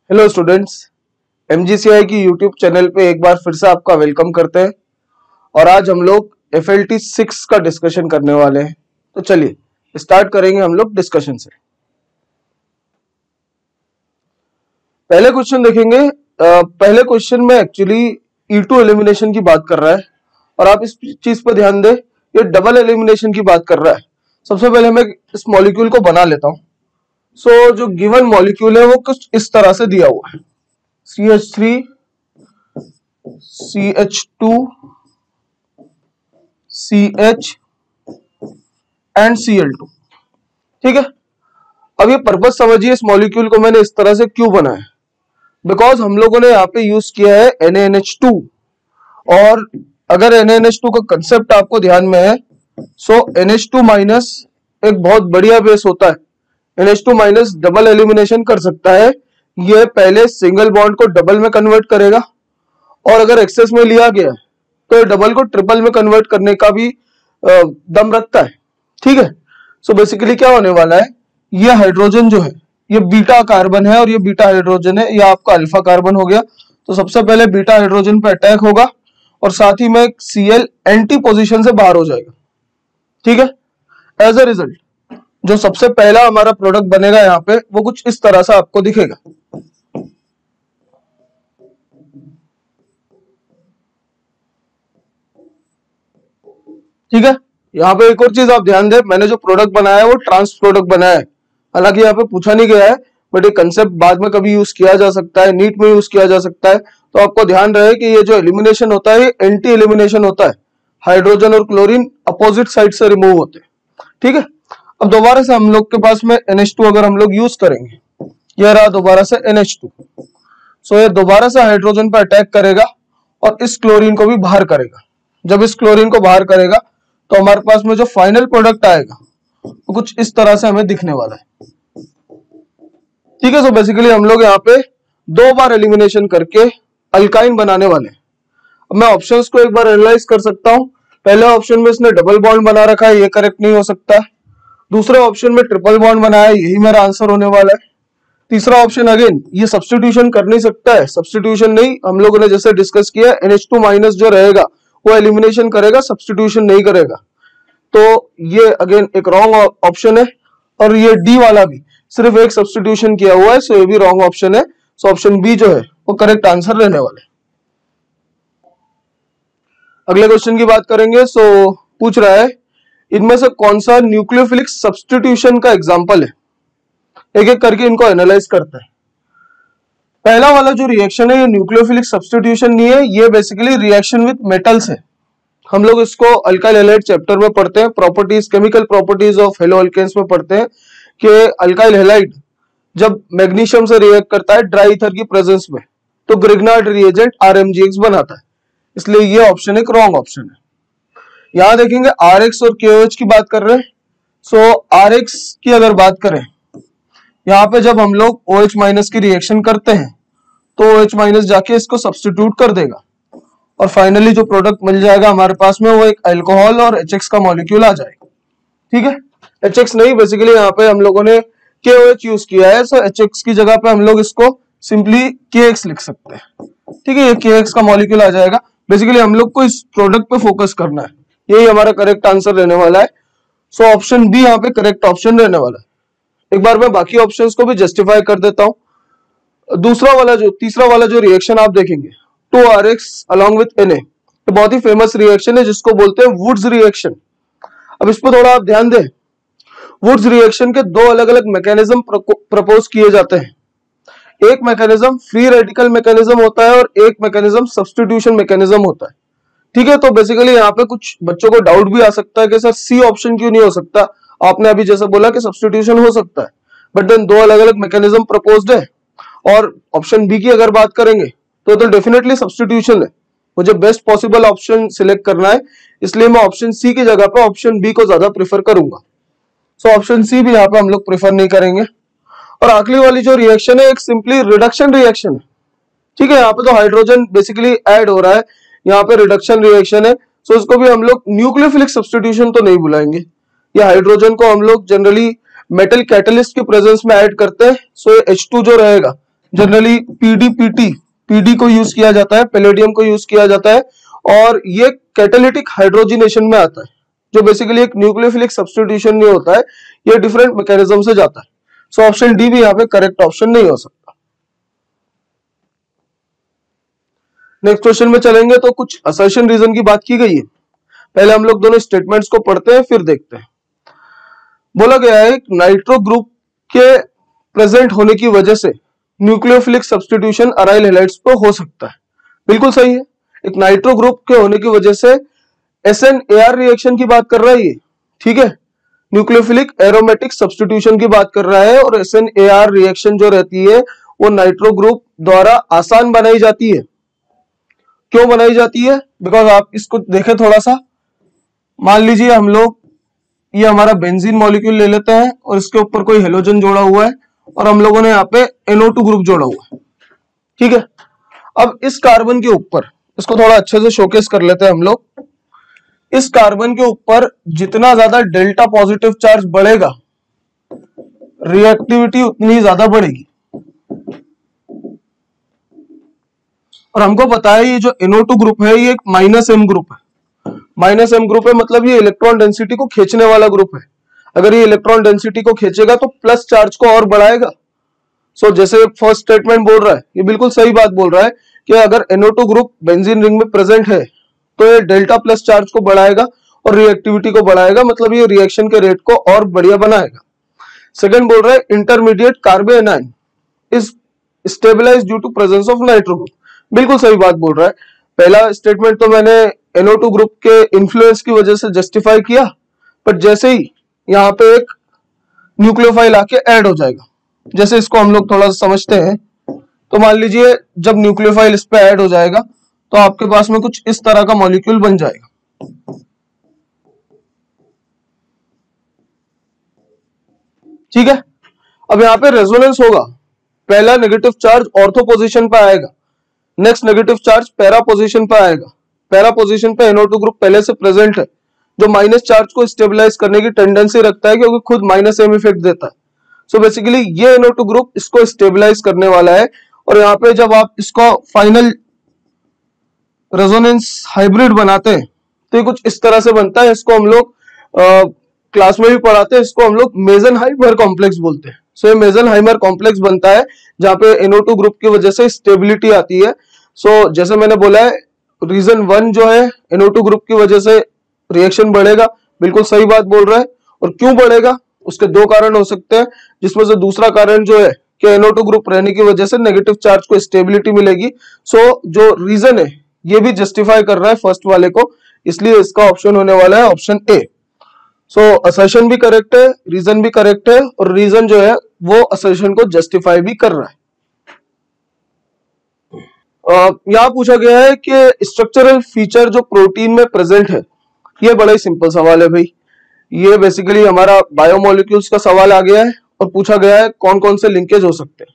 Hello students, MGCI की YouTube channel पे एक बार फिर से आपका वेलकम करते हैं। और आज हम लोग एफएलटी 6 का डिस्कशन करने वाले हैं। तो चलिए स्टार्ट करेंगे हम लोग डिस्कशन से। पहले क्वेश्चन देखेंगे। पहले क्वेश्चन में एक्चुअली E2 एलिमिनेशन की बात कर रहा है और आप इस चीज पर ध्यान दें, ये डबल एलिमिनेशन की बात कर रहा है। सबसे पहले मैं इस मॉलिक्यूल को बना लेता हूं। सो जो गिवन मॉलिक्यूल है वो कुछ इस तरह से दिया हुआ है, CH3 CH2 CH and Cl2। ठीक है, अब ये पर्पस समझिए, इस मॉलिक्यूल को मैंने इस तरह से क्यों बनाया, बिकॉज हम लोगों ने यहाँ पे यूज किया है NaNH2। और अगर NaNH2 का कंसेप्ट आपको ध्यान में है, सो NH2 माइनस एक बहुत बढ़िया बेस होता है। NH2 माइनस डबल एलिमिनेशन कर सकता है। ये पहले सिंगल बॉन्ड को डबल में कन्वर्ट करेगा और अगर एक्सेस में लिया गया है तो डबल को ट्रिपल में कन्वर्ट करने का भी दम रखता है। ठीक है, सो बेसिकली क्या होने वाला है, ये हाइड्रोजन जो है ये बीटा कार्बन है और ये बीटा हाइड्रोजन है, ये आपका अल्फा कार्बन हो गया। तो सबसे पहले बीटा हाइड्रोजन पे अटैक होगा और साथ ही में Cl एंटी पोजीशन से बाहर हो जाएगा। ठीक है, एज अ रिजल्ट जो सबसे पहला हमारा प्रोडक्ट बनेगा यहाँ पे वो कुछ इस तरह से आपको दिखेगा। ठीक है, यहाँ पे एक और चीज आप ध्यान दें, मैंने जो प्रोडक्ट बनाया है वो ट्रांस प्रोडक्ट बनाया है। हालांकि यहाँ पे पूछा नहीं गया है, बट ये कंसेप्ट बाद में कभी यूज किया जा सकता है, नीट में यूज किया जा सकता है। तो आपको ध्यान रहे कि ये जो एलिमिनेशन होता है ये एंटी एलिमिनेशन होता है। हाइड्रोजन और क्लोरीन अपोजिट साइड से रिमूव होते हैं। ठीक है, अब दोबारा से हम लोग के पास में NH2 अगर हम लोग यूज करेंगे, यह रहा दोबारा से NH2। सो ये दोबारा से हाइड्रोजन पर अटैक करेगा और इस क्लोरीन को भी बाहर करेगा। जब इस क्लोरीन को बाहर करेगा तो हमारे पास में जो फाइनल प्रोडक्ट आएगा वो कुछ इस तरह से हमें दिखने वाला है। ठीक है, सो बेसिकली हम लोग यहाँ पे 2 बार एलिमिनेशन करके अल्काइन बनाने वाले हैं। अब मैं ऑप्शंस को एक बार एनालाइज कर सकता हूं। पहले ऑप्शन में इसने डबल बॉन्ड बना रखा है, ये करेक्ट नहीं हो सकता। दूसरे ऑप्शन में ट्रिपल बॉन्ड बनाया है, यही मेरा आंसर होने वाला है। तीसरा ऑप्शन अगेन ये सब्स्टिट्यूशन कर नहीं सकता है, सब्स्टिट्यूशन नहीं, हम लोगों ने जैसे डिस्कस किया NH2 माइनस जो रहेगा वो एलिमिनेशन करेगा, सब्स्टिट्यूशन नहीं करेगा। तो ये अगेन एक रॉन्ग ऑप्शन है। और ये डी वाला भी सिर्फ एक सब्स्टिट्यूशन किया हुआ है, सो ये भी रॉन्ग ऑप्शन है। सो ऑप्शन बी जो है वो करेक्ट आंसर रहने वाला है। अगले क्वेश्चन की बात करेंगे। सो पूछ रहा है इनमें से कौन सा न्यूक्लियोफिलिक सब्स्टिट्यूशन का एग्जांपल है। एक एक करके इनको एनालाइज करते हैं। पहला वाला जो रिएक्शन है ये न्यूक्लियोफिलिक सब्स्टिट्यूशन नहीं है, ये बेसिकली रिएक्शन विद मेटल्स है। हम लोग इसको अल्काइल हैलाइड चैप्टर में पढ़ते हैं, properties chemical properties of haloalkanes में पढ़ते हैं कि अल्काइल हैलाइड जब मैग्नीशियम से रिएक्ट करता है ड्राई ईथर की प्रेजेंस में तो ग्रिग्नार्ड रिएजेंट RMgX बनाता है। इसलिए ये ऑप्शन एक रॉन्ग ऑप्शन है। यहां देखेंगे RX और KOH की बात कर रहे हैं। सो RX की अगर बात करें, यहाँ पे जब हम लोग OH माइनस की रिएक्शन करते हैं तो OH माइनस जाके इसको सब्स्टिट्यूट कर देगा और फाइनली जो प्रोडक्ट मिल जाएगा हमारे पास में वो एक अल्कोहल और HX का मॉलिक्यूल आ जाएगा। ठीक है, HX नहीं, बेसिकली यहाँ पे हम लोगों ने KOH यूज किया है, सो HX की जगह पे हम लोग इसको सिंपली KX लिख सकते हैं। ठीक है, ये KX का मॉलिक्यूल आ जाएगा। बेसिकली हम लोग को इस प्रोडक्ट पे फोकस करना है, यही हमारा करेक्ट आंसर रहने वाला है। सो ऑप्शन बी यहाँ पे करेक्ट ऑप्शन रहने वाला है। एक बार मैं बाकी ऑप्शंस को भी जस्टिफाई कर देता हूं। तीसरा वाला जो रिएक्शन आप देखेंगे 2RX along with Na, तो बहुत ही फेमस रिएक्शन है जिसको बोलते हैं वुड्स रिएक्शन। अब इस पर थोड़ा आप ध्यान दें, वुड्स रिएक्शन के 2 अलग अलग मैकेनिज्म प्रपोज किए जाते हैं। एक मैकेनिज्म फ्री रेडिकल मैकेनिज्म होता है और एक मैकेनिज्म सब्स्टिट्यूशन मैकेनिज्म होता है। ठीक है, तो बेसिकली यहाँ पे कुछ बच्चों को डाउट भी आ सकता है कि सर सी ऑप्शन क्यों नहीं हो सकता। आपने अभी जैसे बोला कि सब्स्टिट्यूशन हो सकता है, बट देन 2 अलग अलग मैकेनिज्म प्रपोज्ड है। और ऑप्शन बी की अगर बात करेंगे तो डेफिनेटली सब्स्टिट्यूशन है। मुझे बेस्ट पॉसिबल ऑप्शन सिलेक्ट करना है, इसलिए मैं ऑप्शन सी की जगह पे ऑप्शन बी को ज्यादा प्रेफर करूंगा। सो ऑप्शन सी भी यहाँ पे हम लोग प्रेफर नहीं करेंगे। और आखिरी वाली जो रिएक्शन है एक सिंपली रिडक्शन रिएक्शन है। ठीक है, यहाँ पे तो हाइड्रोजन बेसिकली ऐड हो रहा है, यहाँ पे रिडक्शन रिएक्शन है। सो इसको भी हम लोग न्यूक्लियोफिलिक सब्स्टिट्यूशन तो नहीं बुलाएंगे। ये हाइड्रोजन को हम लोग जनरली मेटल कैटलिस्ट के प्रेजेंस में ऐड करते हैं। सो ये H2 जो रहेगा जनरली पीडी को यूज किया जाता है, पैलेडियम को यूज किया जाता है, और ये कैटालिटिक हाइड्रोजिनेशन में आता है, जो बेसिकली एक न्यूक्लियोफिलिक सब्स्टिट्यूशन नहीं होता है, ये डिफरेंट मैकेनिज्म से जाता है। सो ऑप्शन डी भी यहाँ पे करेक्ट ऑप्शन नहीं हो सकता। नेक्स्ट क्वेश्चन में चलेंगे तो कुछ असर्शन रीजन की बात की गई है। पहले हम लोग दोनों स्टेटमेंट्स को पढ़ते हैं फिर देखते हैं। बोला गया है नाइट्रो ग्रुप के प्रेजेंट होने की वजह से न्यूक्लियोफिलिक सब्स्टिट्यूशन अराइल हैलाइड्स पर हो सकता है। बिल्कुल सही है। एक नाइट्रो ग्रुप के होने की वजह से SN-AR रिएक्शन की बात कर रहा है ये, ठीक है, न्यूक्लियोफिलिक एरोमेटिक सब्स्टिट्यूशन की बात कर रहा है, और SN-AR रिएक्शन जो रहती है वो नाइट्रो ग्रुप द्वारा आसान बनाई जाती है। क्यों बनाई जाती है? बिकॉज आप इसको देखें थोड़ा सा, मान लीजिए हम लोग ये हमारा बेंजीन मॉलिक्यूल ले लेते हैं और इसके ऊपर कोई हेलोजन जोड़ा हुआ है और हम लोगों ने यहाँ पे NO2 ग्रुप जोड़ा हुआ है, ठीक है। अब इस कार्बन के ऊपर, इसको थोड़ा अच्छे से शोकेस कर लेते हैं हम लोग, इस कार्बन के ऊपर जितना ज्यादा डेल्टा पॉजिटिव चार्ज बढ़ेगा रिएक्टिविटी उतनी ज्यादा बढ़ेगी। और हमको पता है ये जो NO2 ग्रुप है ये एक -M ग्रुप है। -M ग्रुप है मतलब ये इलेक्ट्रॉन डेंसिटी को खींचने वाला ग्रुप है। अगर ये इलेक्ट्रॉन डेंसिटी को खींचेगा तो प्लस चार्ज को और बढ़ाएगा। सो जैसे फर्स्ट स्टेटमेंट बोल रहा है ये बिल्कुल सही बात बोल रहा है कि अगर NO2 ग्रुप बेंजीन रिंग में प्रेजेंट है तो ये डेल्टा प्लस चार्ज को बढ़ाएगा और रिएक्टिविटी को बढ़ाएगा, मतलब ये रिएक्शन के रेट को और बढ़िया बनाएगा। सेकंड बोल रहा है intermediate carbanion is stabilized due to presence of nitro group. बिल्कुल सही बात बोल रहा है। पहला स्टेटमेंट तो मैंने NO2 ग्रुप के इन्फ्लुएंस की वजह से जस्टिफाई किया, पर जैसे ही यहाँ पे एक न्यूक्लियोफाइल आके ऐड हो जाएगा, जैसे इसको हम लोग थोड़ा सा समझते हैं, तो मान लीजिए जब न्यूक्लियोफाइल इस पे ऐड हो जाएगा तो आपके पास में कुछ इस तरह का मॉलिक्यूल बन जाएगा, ठीक है। अब यहाँ पे रेजोनेंस होगा, पहला नेगेटिव चार्ज ऑर्थो पोजीशन पे आएगा, next negative charge para position पे आएगा। पैरा पोजीशन पे NO2 ग्रुप पहले से प्रेजेंट है जो माइनस चार्ज को स्टेबलाइज करने की टेंडेंसी रखता है क्योंकि खुद -M इफेक्ट देता है। सो बेसिकली ये NO2 ग्रुप इसको स्टेबलाइज करने वाला है, और यहाँ पे जब आप इसको फाइनल रेजोनेंस हाइब्रिड बनाते हैं तो ये कुछ इस तरह से बनता है। इसको हम लोग क्लास में भी पढ़ाते हैं, इसको हम लोग मेजनहाइमर कॉम्प्लेक्स बोलते हैं। सो ये मेजनहाइमर कॉम्प्लेक्स बनता है जहां पे NO2 ग्रुप की वजह से स्टेबिलिटी आती है। सो जैसे मैंने बोला है रीजन 1 जो है NO2 ग्रुप की वजह से रिएक्शन बढ़ेगा, बिल्कुल सही बात बोल रहा है। और क्यों बढ़ेगा उसके दो कारण हो सकते हैं, जिसमें से दूसरा कारण जो है कि NO2 ग्रुप रहने की वजह से नेगेटिव चार्ज को स्टेबिलिटी मिलेगी। सो जो रीजन है ये भी जस्टिफाई कर रहा है फर्स्ट वाले को, इसलिए इसका ऑप्शन होने वाला है ऑप्शन ए। सो असर्शन भी करेक्ट है, रीजन भी करेक्ट है, और रीजन जो है वो असर्शन को जस्टिफाई भी कर रहा है। यहां पूछा गया है कि स्ट्रक्चरल फीचर जो प्रोटीन में प्रेजेंट है, ये बड़ा ही सिंपल सवाल है भाई। ये बेसिकली हमारा बायोमोलिक्यूल्स का सवाल आ गया है और पूछा गया है कौन कौन से लिंकेज हो सकते हैं।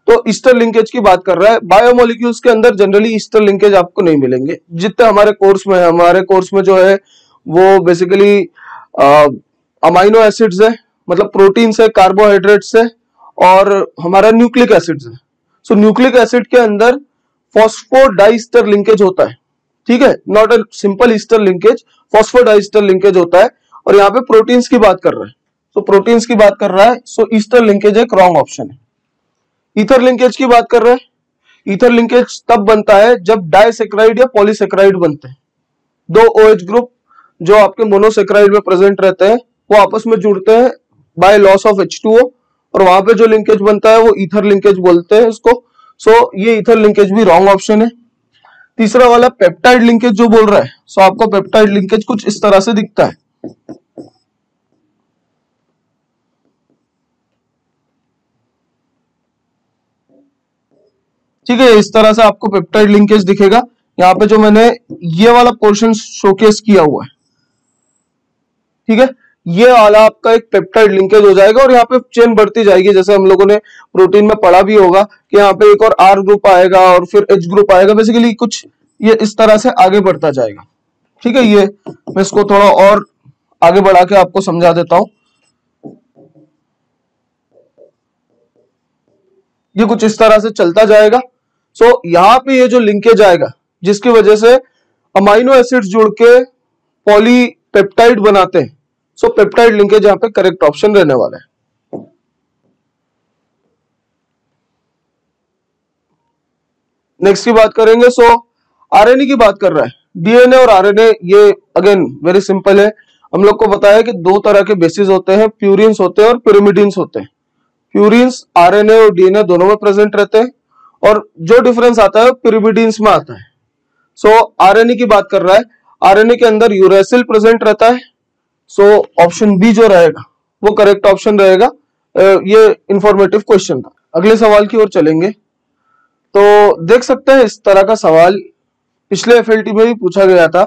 तो ईस्टर लिंकेज की बात कर रहा है। बायोमोलिक्यूल्स के अंदर जनरली ईस्टर लिंकेज आपको नहीं मिलेंगे जितने हमारे कोर्स में है। हमारे कोर्स में जो है वो बेसिकली अमाइनो एसिड्स है, मतलब प्रोटीन से, कार्बोहाइड्रेट्स है, और हमारा न्यूक्लिक एसिड्स है। सो न्यूक्लिक एसिड के अंदर फॉस्फोडाइस्टर लिंकेज होता है, ठीक है, not a simple Easter linkage, phosphodiester linkage होता है। और यहाँ पे प्रोटीन्स की बात कर रहा है, तो प्रोटीन्स की बात कर रहा है, सो ईस्टर लिंकेज एक रॉन्ग ऑप्शन है। ईथर लिंकेज की बात कर रहे हैं। ईथर लिंकेज तब बनता है जब डाइसेक्राइड या पॉलीसेक्राइड बनते हैं। दो OH ग्रुप जो आपके मोनोसेक्राइड में प्रेजेंट रहते हैं वो आपस में जुड़ते हैं बाय लॉस ऑफ H2O, और वहां पे जो लिंकेज बनता है वो ईथर लिंकेज बोलते हैं इसको। सो ये ईथर लिंकेज भी रॉन्ग ऑप्शन है। तीसरा वाला पेप्टाइड लिंकेज जो बोल रहा है, सो आपको पेप्टाइड लिंकेज कुछ इस तरह से दिखता है, ठीक है, इस तरह से आपको पेप्टाइड लिंकेज दिखेगा। यहाँ पे जो मैंने ये वाला पोर्शन शोकेस किया हुआ है, ठीक है, ये वाला आपका एक पेप्टाइड लिंकेज हो जाएगा, और यहाँ पे चेन बढ़ती जाएगी। जैसे हम लोगों ने प्रोटीन में पढ़ा भी होगा कि यहाँ पे एक और R ग्रुप आएगा और फिर H ग्रुप आएगा, बेसिकली कुछ ये इस तरह से आगे बढ़ता जाएगा, ठीक है। ये मैं इसको थोड़ा और आगे बढ़ा के आपको समझा देता हूं। ये कुछ इस तरह से चलता जाएगा। सो यहाँ पे ये जो लिंकेज आएगा जिसकी वजह से अमाइनो एसिड्स जुड़ के पॉलीपेप्टाइड बनाते हैं, सो पेप्टाइड लिंकेज यहाँ पे करेक्ट ऑप्शन रहने वाला है। नेक्स्ट की बात करेंगे। सो आरएनए की बात कर रहा है। डीएनए और आरएनए ये अगेन वेरी सिंपल है। हम लोग को पता है कि दो तरह के बेसिस होते हैं, प्यूरिन्स होते हैं और pyrimidines होते हैं। प्यूरिन्स आरएनए और डीएनए दोनों में प्रेजेंट रहते हैं और जो डिफरेंस आता है pyrimidines में आता है। सो आरएनए की बात कर रहा है। आरएनए के अंदर यूरेसिल प्रेजेंट रहता है। सो ऑप्शन बी जो रहेगा वो करेक्ट ऑप्शन रहेगा। ये इंफॉर्मेटिव क्वेश्चन था। अगले सवाल की ओर चलेंगे। तो देख सकते हैं इस तरह का सवाल पिछले एफएलटी में भी पूछा गया था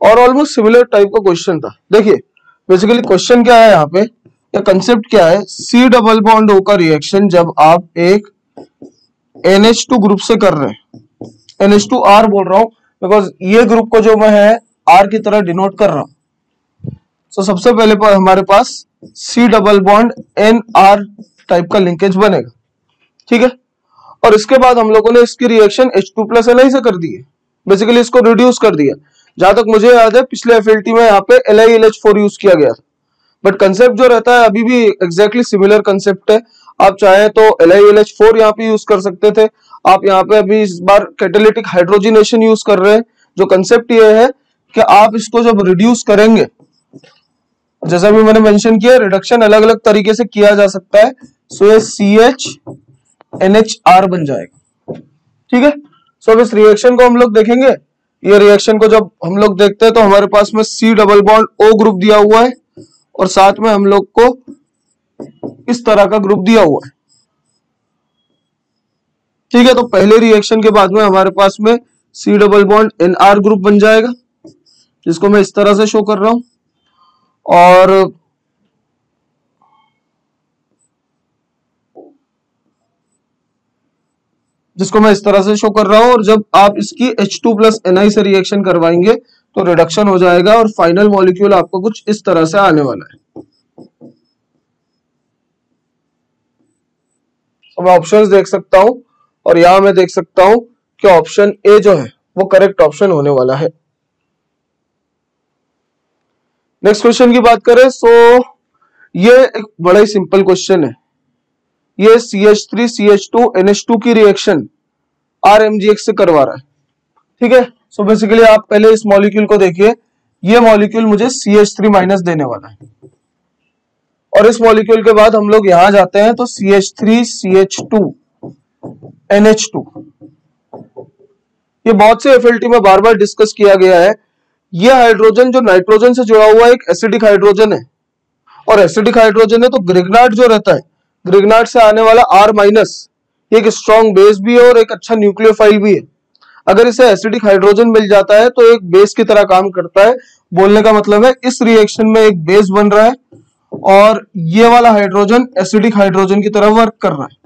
और ऑलमोस्ट सिमिलर टाइप का क्वेश्चन था। देखिए बेसिकली क्वेश्चन क्या है यहाँ पे, या कंसेप्ट क्या है, सी डबल बॉन्ड O का रिएक्शन जब आप एक NH2 ग्रुप से कर रहे हैं, NH2R बोल रहा हूं बिकॉज ये ग्रुप को जो मैं है R की तरह डिनोट कर रहा हूं। तो सबसे पहले हमारे पास C double bond NR type का लिंकेज बनेगा, ठीक है। और इसके बाद हम लोगों ने इसकी रिएक्शन H2+ Li से कर दी है, बेसिकली इसको रिड्यूस कर दिया। जहां तक मुझे याद है पिछले एफएलटी में यहाँ पे LiLH4 यूज किया गया था, बट कंसेप्ट जो रहता है अभी भी एग्जैक्टली सिमिलर कंसेप्ट है। आप चाहे तो LiLH4 यहाँ पे यूज कर सकते थे, आप यहाँ पे अभी इस बार कैटालिटिक हाइड्रोजिनेशन यूज कर रहे हैं। जो कंसेप्ट ये है कि आप इसको जब रिड्यूस करेंगे, जैसा भी मैंने मेंशन किया, रिडक्शन अलग अलग तरीके से किया जा सकता है। सो ये CH NHR बन जाएगा, ठीक है। सो अब इस रिएक्शन को हम लोग देखेंगे। ये रिएक्शन को जब हम लोग देखते हैं तो हमारे पास में C double bond O group दिया हुआ है और साथ में हम लोग को इस तरह का ग्रुप दिया हुआ है, ठीक है। तो पहले रिएक्शन के बाद में हमारे पास में C double bond NR group बन जाएगा, जिसको मैं इस तरह से शो कर रहा हूं। और जिसको मैं इस तरह से शो कर रहा हूं, और जब आप इसकी H2+ Ni से रिएक्शन करवाएंगे तो रिडक्शन हो जाएगा और फाइनल मॉलिक्यूल आपको कुछ इस तरह से आने वाला है। तो मैं ऑप्शंस देख सकता हूं और यहां मैं देख सकता हूं कि ऑप्शन ए जो है वो करेक्ट ऑप्शन होने वाला है। नेक्स्ट क्वेश्चन की बात करें सो ये एक बड़ा ही सिंपल क्वेश्चन है। ये CH3 CH2 NH2 की रिएक्शन RMGX से करवा रहा है, ठीक है। सो बेसिकली आप पहले इस मॉलिक्यूल को देखिए, ये मॉलिक्यूल मुझे CH3- देने वाला है और इस मॉलिक्यूल के बाद हम लोग यहां जाते हैं तो CH3 CH2 NH2। ये बहुत से एफएलटी में बार बार डिस्कस किया गया है। ये हाइड्रोजन जो नाइट्रोजन से जुड़ा हुआ है एक एसिडिक हाइड्रोजन है, और एसिडिक हाइड्रोजन है तो ग्रिग्नार्ड जो रहता है, ग्रिग्नार्ड से आने वाला R- एक स्ट्रॉन्ग बेस भी है और एक अच्छा न्यूक्लियोफाइल भी है। अगर इसे एसिडिक हाइड्रोजन मिल जाता है तो एक बेस की तरह काम करता है। बोलने का मतलब है इस रिएक्शन में एक बेस बन रहा है और ये वाला हाइड्रोजन एसिडिक हाइड्रोजन की तरह वर्क कर रहा है।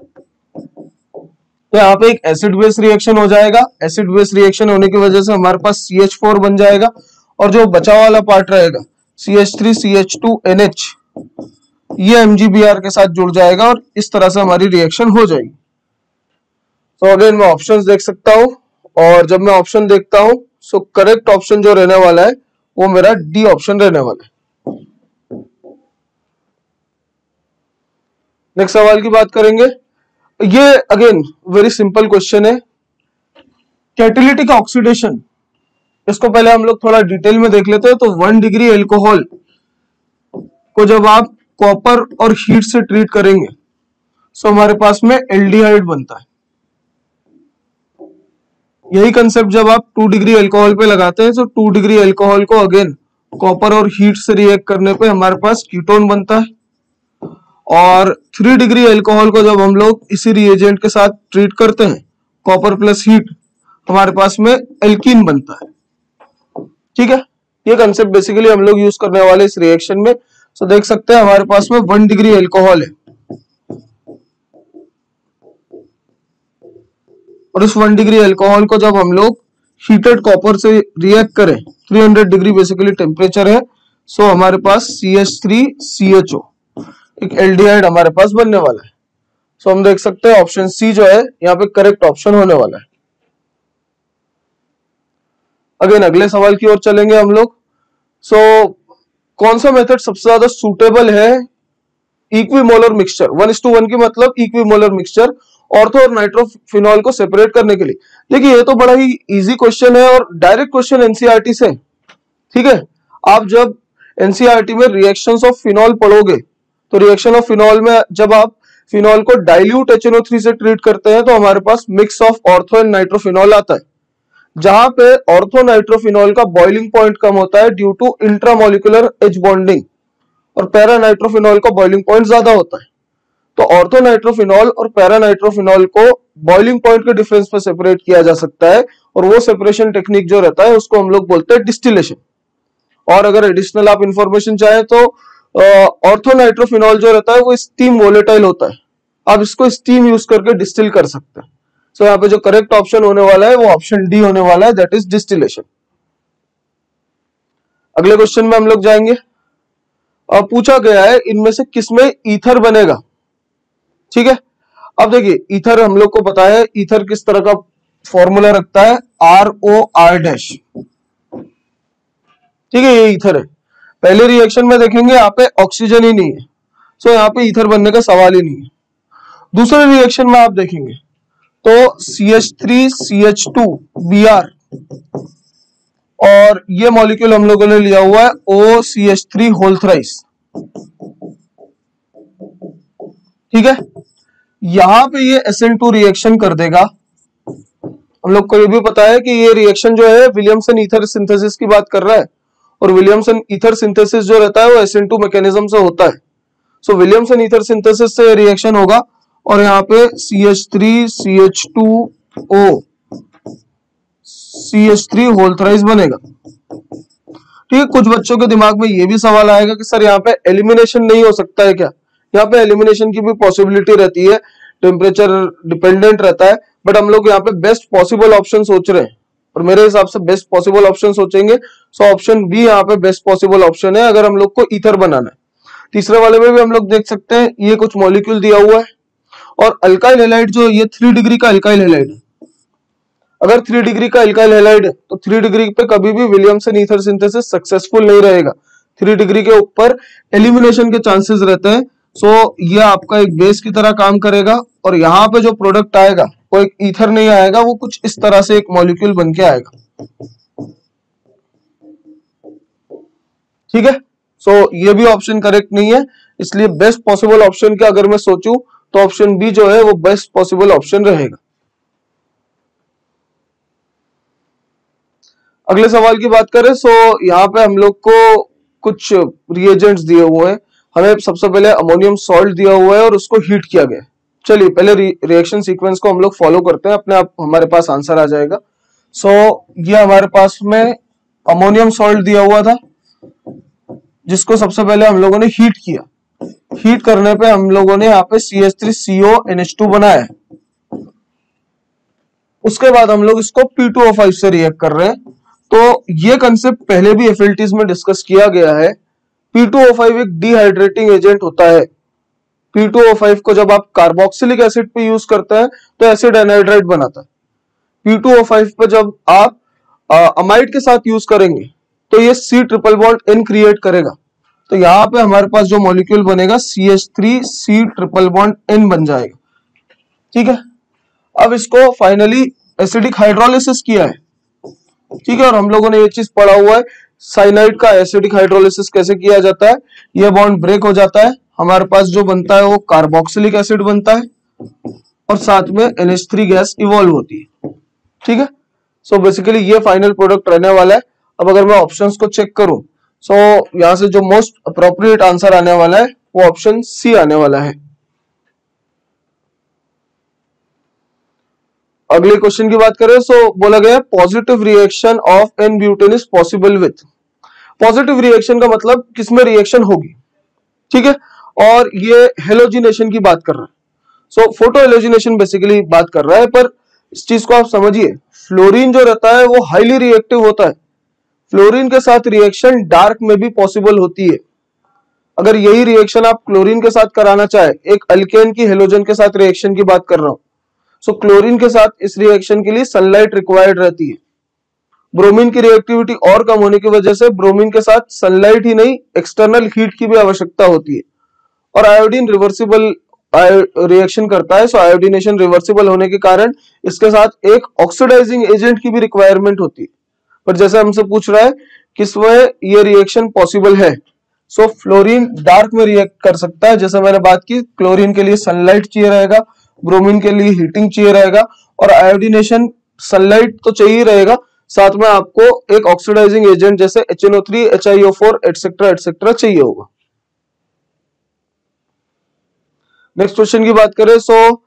तो यहाँ पे एक एसिड बेस रिएक्शन हो जाएगा। एसिड बेस रिएक्शन होने की वजह से हमारे पास CH4 बन जाएगा और जो बचा वाला पार्ट रहेगा CH3 CH2 NH, ये MgBr के साथ जुड़ जाएगा और इस तरह से हमारी रिएक्शन हो जाएगी। तो अगेन मैं ऑप्शंस देख सकता हूं और जब मैं ऑप्शन देखता हूं सो करेक्ट ऑप्शन जो रहने वाला है वो मेरा डी ऑप्शन रहने वाला है। नेक्स्ट सवाल की बात करेंगे। ये अगेन वेरी सिंपल क्वेश्चन है, कैटालिटिक ऑक्सीडेशन। इसको पहले हम लोग थोड़ा डिटेल में देख लेते हैं। तो 1 डिग्री एल्कोहल को जब आप कॉपर और हीट से ट्रीट करेंगे सो हमारे पास में एल्डिहाइड बनता है। यही कंसेप्ट जब आप 2 डिग्री एल्कोहल पे लगाते हैं तो 2 डिग्री एल्कोहल को अगेन कॉपर और हीट से रिएक्ट करने पे हमारे पास कीटोन बनता है, और 3 डिग्री एल्कोहल को जब हम लोग इसी रिएजेंट के साथ ट्रीट करते हैं कॉपर प्लस हीट, हमारे पास में एल्कीन बनता है, ठीक है। ये कंसेप्ट बेसिकली हम लोग यूज करने वाले इस रिएक्शन में। सो देख सकते हैं हमारे पास में 1 डिग्री एल्कोहल है और इस 1 डिग्री एल्कोहल को जब हम लोग हीटेड कॉपर से रिएक्ट करें, 300 डिग्री बेसिकली टेम्परेचर है, सो हमारे पास CH3CHO एक एल्डिहाइड हमारे पास बनने वाला है। सो हम देख सकते हैं ऑप्शन सी जो है यहाँ पे करेक्ट ऑप्शन होने वाला है। अगेन अगले सवाल की ओर चलेंगे हम लोग। सो कौन सा मेथड सबसे ज्यादा सुटेबल है इक्विमोलर मिक्सचर 1:1 की मतलब इक्विमोलर मिक्सचर ऑर्थो और नाइट्रोफिनॉल को सेपरेट करने के लिए? देखिए ये तो बड़ा ही इजी क्वेश्चन है और डायरेक्ट क्वेश्चन एनसीईआरटी से, ठीक है। आप जब एनसीईआरटी में रिएक्शंस ऑफ फिनॉल पढ़ोगे तो रिएक्शन ऑफ फिनॉल में जब आप फिनॉल को डाइल्यूट HNO3 से ट्रीट करते हैं तो हमारे पास mix of ortho and nitrophenol आता है, जहां पे ऑर्थो नाइट्रोफिनॉल का बॉइलिंग पॉइंट कम होता है due to intramolecular H bonding और पैरा नाइट्रोफिनॉल का बॉइलिंग पॉइंट ज्यादा होता है। तो ऑर्थो नाइट्रोफिनॉल और पैरा नाइट्रोफिनॉल को बॉइलिंग पॉइंट के डिफरेंस पे सेपरेट किया जा सकता है और वो सेपरेशन टेक्निक जो रहता है उसको हम लोग बोलते हैं डिस्टिलेशन। और अगर एडिशनल आप इंफॉर्मेशन चाहे तो ऑर्थो नाइट्रोफिनॉल जो रहता है वो स्टीम वोलेटाइल होता है, आप इसको स्टीम यूज करके डिस्टिल कर सकते हैं। सो यहाँ पे जो करेक्ट ऑप्शन होने वाला है वो ऑप्शन डी होने वाला है, दैट इज डिस्टिलेशन। अगले क्वेश्चन में हम लोग जाएंगे। पूछा गया है इनमें से किसमें ईथर बनेगा, ठीक है। अब देखिए ईथर हम लोग को पता है ईथर किस तरह का फॉर्मूला रखता है, ROR-, ठीक है, ये ईथर है। पहले रिएक्शन में देखेंगे यहाँ पे ऑक्सीजन ही नहीं है, सो यहाँ पे ईथर बनने का सवाल ही नहीं है। दूसरे रिएक्शन में आप देखेंगे तो CH3CH2Br और ये मॉलिक्यूल हम लोगों ने लिया हुआ है OCH3 होल थ्राइस, ठीक है। यहां पे ये SN2 रिएक्शन कर देगा। हम लोग को ये भी पता है कि ये रिएक्शन जो है विलियमसन ईथर सिंथेसिस की बात कर रहा है और विलियमसन ईथर सिंथेसिस जो रहता है वो SN2 मैकेनिज्म से होता है। सो विलियमसन ईथर सिंथेसिस से रिएक्शन होगा और यहाँ पे CH3CH2O CH3 होल थ्राइस बनेगा, ठीक है। कुछ बच्चों के दिमाग में ये भी सवाल आएगा कि सर यहाँ पे एलिमिनेशन नहीं हो सकता है क्या? यहाँ पे एलिमिनेशन की भी पॉसिबिलिटी रहती है, टेम्परेचर डिपेंडेंट रहता है, बट हम लोग यहाँ पे बेस्ट पॉसिबल ऑप्शन सोच रहे हैं और मेरे हिसाब से बेस्ट पॉसिबल ऑप्शन सोचेंगे। सो ऑप्शन बी यहाँ पे बेस्ट पॉसिबल ऑप्शन है अगर हम लोग को ईथर बनाना है। तीसरे वाले में भी हम लोग देख सकते हैं ये कुछ मॉलिक्यूल दिया हुआ है और अल्काइल हैलाइड जो ये 3 डिग्री का अल्काइल हैलाइड है। अगर 3 डिग्री का अल्काइल हैलाइड है तो 3 डिग्री पे कभी भी विलियमसन ईथर सिंथेसिस सक्सेसफुल नहीं रहेगा, 3 डिग्री के ऊपर एलिमिनेशन के चांसेस रहते हैं। सो ये आपका एक बेस की तरह काम करेगा और यहाँ पे जो प्रोडक्ट आएगा वो एक ईथर नहीं आएगा, वो कुछ इस तरह से एक मॉलिक्यूल बन के आएगा, ठीक है। सो ये भी ऑप्शन करेक्ट नहीं है, इसलिए बेस्ट पॉसिबल ऑप्शन का अगर मैं सोचूं तो ऑप्शन बी जो है वो बेस्ट पॉसिबल ऑप्शन रहेगा। अगले सवाल की बात करें सो यहाँ पे हम लोग को कुछ रिएजेंट्स दिए हुए हैं। हमें सबसे पहले अमोनियम सॉल्ट दिया हुआ है और उसको हीट किया गया। चलिए पहले रिएक्शन सीक्वेंस को हम लोग फॉलो करते हैं, अपने आप हमारे पास आंसर आ जाएगा। सो ये हमारे पास में अमोनियम सॉल्ट दिया हुआ था जिसको सबसे पहले हम लोगों ने हीट किया। हीट करने पे हम लोगों ने यहाँ पे CH3CONH2 बनाया है। उसके बाद हम लोग इसको P2O5 से रिएक्ट कर रहे हैं। तो ये कंसेप्ट पहले भी FLTs में डिस्कस किया गया है। P2O5 एक डिहाइड्रेटिंग एजेंट होता है। P2O5 को जब आप कार्बोक्सिलिक एसिड पे यूज करते हैं तो एसिड एनहाइड्राइड बनाता है। P2O5 पे जब आप अमाइड के साथ यूज करेंगे तो ये C triple bond N create करेगा। तो यहाँ पे हमारे पास जो मॉलिक्यूल बनेगा CH3C ट्रिपल बॉन्ड N बन जाएगा, ठीक है। अब इसको फाइनली एसिडिक हाइड्रोलिसिस किया है, ठीक है। और हम लोगों ने ये चीज पढ़ा हुआ है साइनाइड का एसिडिक हाइड्रोलिसिस कैसे किया जाता है। ये बॉन्ड ब्रेक हो जाता है, हमारे पास जो बनता है वो कार्बोक्सिलिक एसिड बनता है और साथ में NH3 गैस इवॉल्व होती है, ठीक है। सो बेसिकली ये फाइनल प्रोडक्ट रहने वाला है। अब अगर मैं ऑप्शंस को चेक करूं सो यहां से जो मोस्ट अप्रोप्रिएट आंसर आने वाला है वो ऑप्शन सी आने वाला है। अगले क्वेश्चन की बात करें सो बोला गया positive reaction of n butane is possible with. Positive reaction का मतलब किसमें रिएक्शन होगी, ठीक है। और ये हेलोजिनेशन की बात कर रहा है। सो फोटो हेलोजिनेशन बेसिकली बात कर रहा है, पर इस चीज को आप समझिए फ्लोरीन जो रहता है वो हाईली रिएक्टिव होता है। फ्लोरीन के साथ रिएक्शन डार्क में भी पॉसिबल होती है। अगर यही रिएक्शन आप क्लोरीन के साथ कराना चाहे, एक अल्केन की हेलोजन के साथ रिएक्शन की बात कर रहा हूं, सो क्लोरीन के साथ इस रिएक्शन के लिए सनलाइट रिक्वायर्ड रहती है। ब्रोमीन की रिएक्टिविटी और कम होने की वजह से ब्रोमीन के साथ सनलाइट ही नहीं, एक्सटर्नल हीट की भी आवश्यकता होती है। और आयोडीन रिवर्सिबल रिएक्शन करता है, सो आयोडीनेशन रिवर्सिबल होने के कारण इसके साथ एक ऑक्सीडाइजिंग एजेंट की भी रिक्वायरमेंट होती है। पर जैसे हमसे पूछ रहा है किसमें ये रिएक्शन पॉसिबल है, सो फ्लोरीन डार्क में रिएक्ट कर सकता है। जैसे मैंने बात की, क्लोरीन के लिए सनलाइट चाहिए रहेगा, ब्रोमीन के लिए हीटिंग चाहिए रहेगा, और आयोडीनेशन सनलाइट तो चाहिए रहेगा, साथ में आपको एक ऑक्सीडाइजिंग एजेंट जैसे HNO3, HiO4 एटसेट्रा एटसेट्रा चाहिए होगा। नेक्स्ट क्वेश्चन की बात करें, सो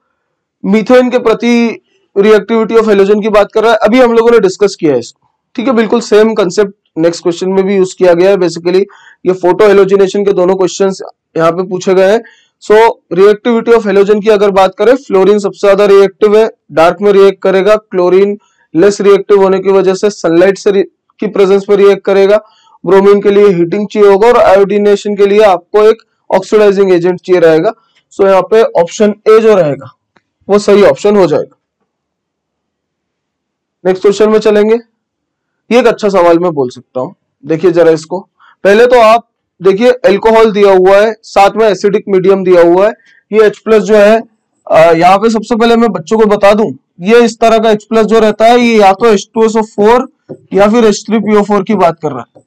मीथेन के प्रति रिएक्टिविटी ऑफ हेलोजन की बात कर रहा है। अभी हम लोगों ने डिस्कस किया है इसको, ठीक है, बिल्कुल सेम कंसेप्ट नेक्स्ट क्वेश्चन में भी यूज किया गया है। बेसिकली ये फोटो हेलोजिनेशन के दोनों क्वेश्चंस यहाँ पे पूछे गए हैं। सो रिएक्टिविटी ऑफ हेलोजन की अगर बात करें, फ्लोरीन सबसे ज्यादा रिएक्टिव है, डार्क में रिएक्ट करेगा। क्लोरीन लेस रिएक्टिव होने की वजह से सनलाइट से की प्रेजेंस में रिएक्ट करेगा। ब्रोमीन के लिए हीटिंग चाहिए होगा, और आयोडीनेशन के लिए आपको एक ऑक्सीडाइजिंग एजेंट चाहिए रहेगा। सो यहाँ पे ऑप्शन ए जो रहेगा वो सही ऑप्शन हो जाएगा। नेक्स्ट क्वेश्चन में चलेंगे। ये एक अच्छा सवाल मैं बोल सकता हूं, देखिए जरा इसको। पहले तो आप देखिए एल्कोहल दिया हुआ है, साथ में एसिडिक मीडियम दिया हुआ है। ये H+ जो है, यहाँ पे सबसे पहले मैं बच्चों को बता दूं, ये इस तरह का H+ जो रहता है, ये या तो H2SO4 या फिर H3PO4 की बात कर रहा है।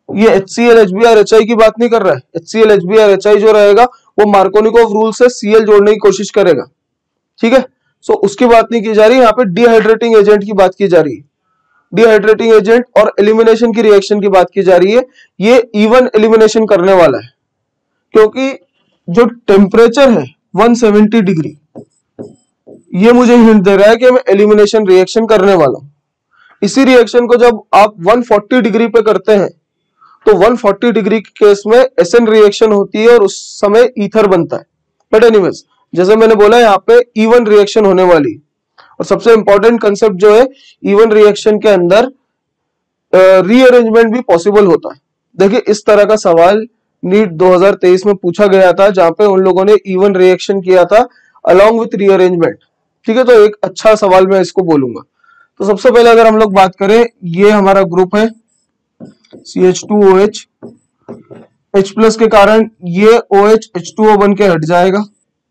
ये HCl HBr HI की बात नहीं कर रहा है। HCl HBr HI जो रहेगा वो मार्कोनिकोव रूल से Cl जोड़ने की कोशिश करेगा, ठीक है। सो उसकी बात नहीं की जा रही, यहाँ पे डिहाइड्रेटिंग एजेंट की बात की जा रही है। डिहाइड्रेटिंग एजेंट और एलिमिनेशन की रिएक्शन की बात की जा रही है। ये इवन एलिमिनेशन करने वाला है, क्योंकि जो टेम्परेचर है 170 डिग्री, ये मुझे हिंट दे रहा है कि मैं एलिमिनेशन रिएक्शन करने वाला हूं। इसी रिएक्शन को जब आप 140 डिग्री पे करते हैं, तो 140 डिग्री के केस में एसएन रिएक्शन होती है और उस समय ईथर बनता है। बट एनीवेज, जैसे मैंने बोला, यहाँ पे इवन रिएक्शन होने वाली। और सबसे इंपॉर्टेंट कंसेप्ट जो है, इवन रिएक्शन के अंदर रीअरेंजमेंट भी पॉसिबल होता है। देखिए इस तरह का सवाल नीट 2023 में पूछा गया था, जहां पे उन लोगों ने इवन रिएक्शन किया था अलोंग विथ रीअरेंजमेंट, ठीक है। तो एक अच्छा सवाल मैं इसको बोलूंगा। तो सबसे पहले अगर हम लोग बात करें, ये हमारा ग्रुप है CH2OH, H+ के कारण ये OH H2O बन के हट जाएगा,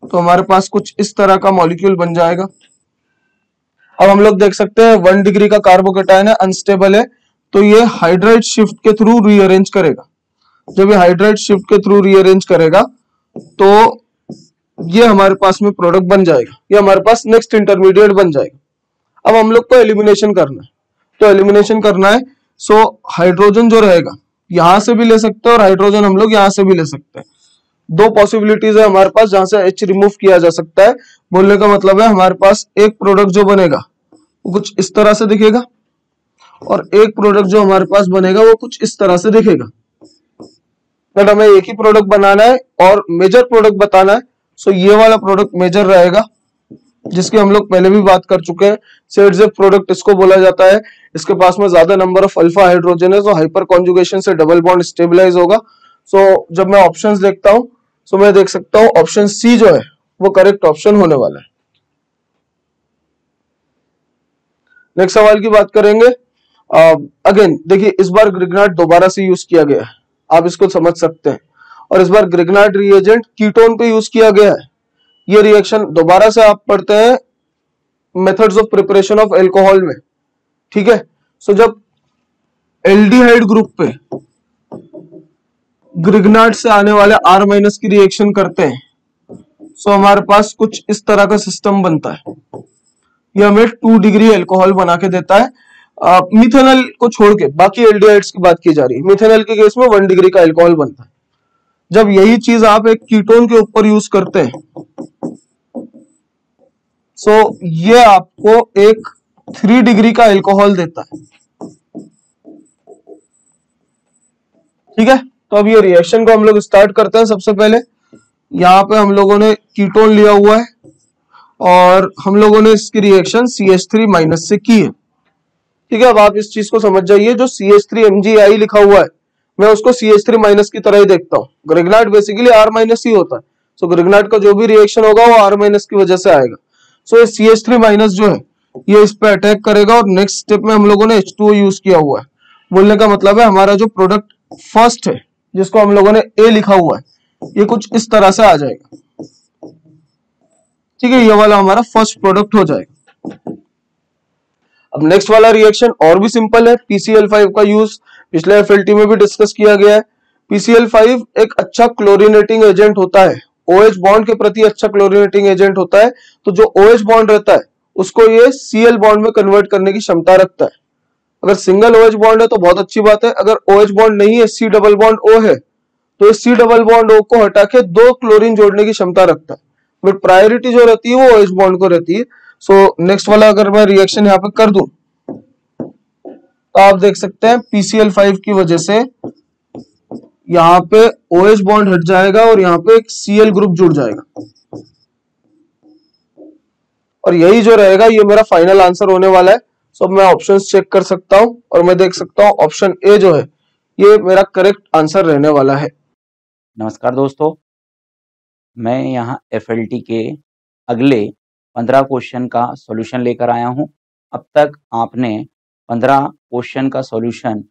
तो हमारे पास कुछ इस तरह का मॉलिक्यूल बन जाएगा। अब हम लोग देख सकते हैं 1 डिग्री का कार्बोकेटायन है, अनस्टेबल है, तो ये हाइड्राइड शिफ्ट के थ्रू रीअरेंज करेगा। जब ये हाइड्राइड शिफ्ट के थ्रू रीअरेंज करेगा, तो ये हमारे पास में प्रोडक्ट बन जाएगा, ये हमारे पास नेक्स्ट इंटरमीडिएट बन जाएगा। अब हम लोग को एलिमिनेशन करना है, तो एलिमिनेशन करना है, सो हाइड्रोजन जो रहेगा यहां से भी ले सकते हैं, और हाइड्रोजन हम लोग यहां से भी ले सकते हैं। दो पॉसिबिलिटीज है हमारे पास जहां से H रिमूव किया जा सकता है। बोलने का मतलब है हमारे पास एक प्रोडक्ट जो बनेगा वो कुछ इस तरह से दिखेगा, और एक प्रोडक्ट जो हमारे पास बनेगा वो कुछ इस तरह से दिखेगा। बट हमें एक ही प्रोडक्ट बनाना है और मेजर प्रोडक्ट बताना है, सो ये वाला प्रोडक्ट मेजर रहेगा, जिसकी हम लोग पहले भी बात कर चुके हैं। सेडजेफ प्रोडक्ट इसको बोला जाता है। इसके पास में ज्यादा नंबर ऑफ अल्फा हाइड्रोजन है, तो हाइपर कॉन्जुगेशन से डबल बॉन्ड स्टेबलाइज होगा। सो जब मैं ऑप्शंस देखता हूं, सो मैं देख सकता हूं ऑप्शन सी जो है वो करेक्ट ऑप्शन होने वाला है। नेक्स्ट सवाल की बात करेंगे। अगेन देखिए, इस बार ग्रिग्नार्ड दोबारा से यूज किया गया है, आप इसको समझ सकते हैं। और इस बार ग्रिग्नार्ड रिएजेंट कीटोन पे यूज किया गया है। ये रिएक्शन दोबारा से आप पढ़ते हैं methods of preparation of alcohol में, ठीक है। सो जब एल्डिहाइड ग्रुप पे ग्रिग्नार्ड से आने वाले R- की रिएक्शन करते हैं, सो हमारे पास कुछ इस तरह का सिस्टम बनता है। ये हमें 2 डिग्री एल्कोहल बना के देता है। मिथेनॉल को छोड़ के बाकी एल्डिहाइड्स की बात की जा रही है। मिथेनॉल के केस में 1 डिग्री का एल्कोहल बनता है। जब यही चीज आप एक कीटोन के ऊपर यूज करते हैं, सो ये आपको एक 3 डिग्री का एल्कोहल देता है, ठीक है। तो अब ये रिएक्शन को हम लोग स्टार्ट करते हैं। सबसे पहले यहाँ पे हम लोगों ने कीटोन लिया हुआ है, और हम लोगों ने इसकी रिएक्शन CH3- से की है, ठीक है। अब आप इस चीज को समझ जाइए, जो CH3 MgI लिखा हुआ है मैं उसको CH3 माइनस की तरह ही देखता हूँ। ग्रिग्नाइट बेसिकली R माइनस ही होता है, सो ग्रिग्नाइट का जो भी रिएक्शन होगा वो R माइनस की वजह से आएगा। सो ये CH3 माइनस जो है ये इस पे अटैक करेगा और नेक्स्ट स्टेप में हम लोगों ने H2O यूज किया हुआ है। बोलने का मतलब है हमारा जो प्रोडक्ट फर्स्ट है जिसको हम लोगों ने A लिखा हुआ है ये कुछ इस तरह से आ जाएगा, ठीक है, ये वाला हमारा फर्स्ट प्रोडक्ट हो जाएगा। अब नेक्स्ट वाला रिएक्शन और भी सिंपल है, PCl5 का यूज पिछले FLT में भी डिस्कस किया गया है। PCl5 एक अच्छा क्लोरीनेटिंग एजेंट होता है, OH बॉन्ड के प्रति अच्छा क्लोरीनेटिंग एजेंट होता है, तो जो OH बॉन्ड रहता है उसको ये Cl बॉन्ड में कन्वर्ट करने की क्षमता रखता है। अगर सिंगल OH बॉन्ड है तो बहुत अच्छी बात है, अगर OH बॉन्ड नहीं है, C डबल बॉन्ड O है, तो इस C डबल बॉन्ड O को हटा के 2 क्लोरीन जोड़ने की क्षमता रखता है, बट प्रायोरिटी जो रहती है वो OH बॉन्ड को रहती है। सो नेक्स्ट वाला अगर मैं रिएक्शन यहाँ पे कर दूं तो आप देख सकते हैं PCl5 की वजह से यहाँ पे OH बॉन्ड हट जाएगा और यहाँ पे एक Cl ग्रुप जुड़ जाएगा, और यही जो रहेगा ये मेरा फाइनल आंसर होने वाला है। सो मैं ऑप्शंस चेक कर सकता हूं और मैं देख सकता हूं ऑप्शन ए जो है ये मेरा करेक्ट आंसर रहने वाला है। नमस्कार दोस्तों, मैं यहाँ FLT के अगले 15 क्वेश्चन का सॉल्यूशन लेकर आया हूँ। अब तक आपने 15 क्वेश्चन का सॉल्यूशन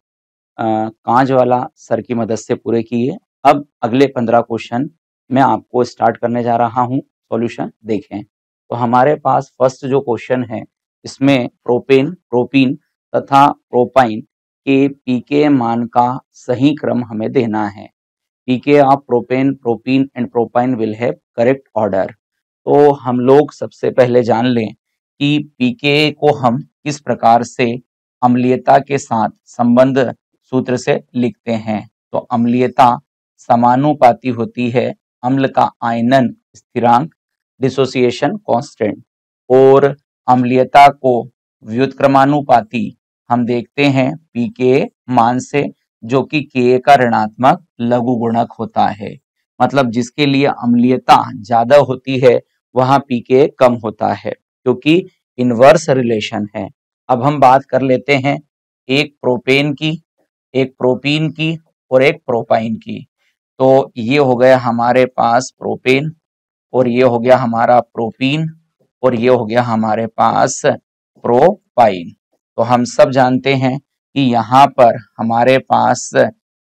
कांजवाला सर की मदद से पूरे किए। अब अगले 15 क्वेश्चन मैं आपको स्टार्ट करने जा रहा हूँ। सॉल्यूशन देखें तो हमारे पास फर्स्ट जो क्वेश्चन है इसमें प्रोपेन, प्रोपीन तथा प्रोपाइन के पीके मान का सही क्रम हमें देना है। PK of propane, propene and propyne will have correct order. तो हम लोग सबसे पहले जान लें कि पीके को हम किस प्रकार से अम्लीयता के साथ संबंध सूत्र से लिखते हैं। तो अम्लीयता समानुपाती होती है अम्ल का आयनन स्थिरांक डिसोसिएशन कांस्टेंट, और अम्लीयता को व्युत्क्रमानुपाती हम देखते हैं पीके मान से, जो कि के का ऋणात्मक लघु गुणक होता है। मतलब जिसके लिए अम्लीयता ज्यादा होती है वहां पीके कम होता है, क्योंकि इनवर्स रिलेशन है। अब हम बात कर लेते हैं एक प्रोपेन की, एक प्रोपीन की और एक प्रोपाइन की। तो ये हो गया हमारे पास प्रोपेन, और ये हो गया हमारा प्रोपीन, और ये हो गया हमारे पास प्रोपाइन। तो हम सब जानते हैं कि यहाँ पर हमारे पास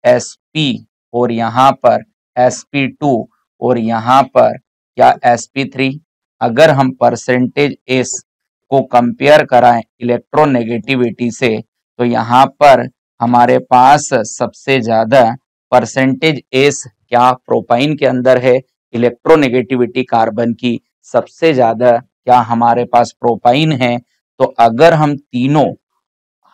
Sp और यहाँ पर Sp2 और यहाँ पर क्या Sp3। अगर हम परसेंटेज S को कंपेयर कराएं इलेक्ट्रोनेगेटिविटी से तो यहाँ पर हमारे पास सबसे ज्यादा परसेंटेज S क्या प्रोपाइन के अंदर है, इलेक्ट्रोनेगेटिविटी कार्बन की सबसे ज्यादा क्या हमारे पास प्रोपाइन है। तो अगर हम तीनों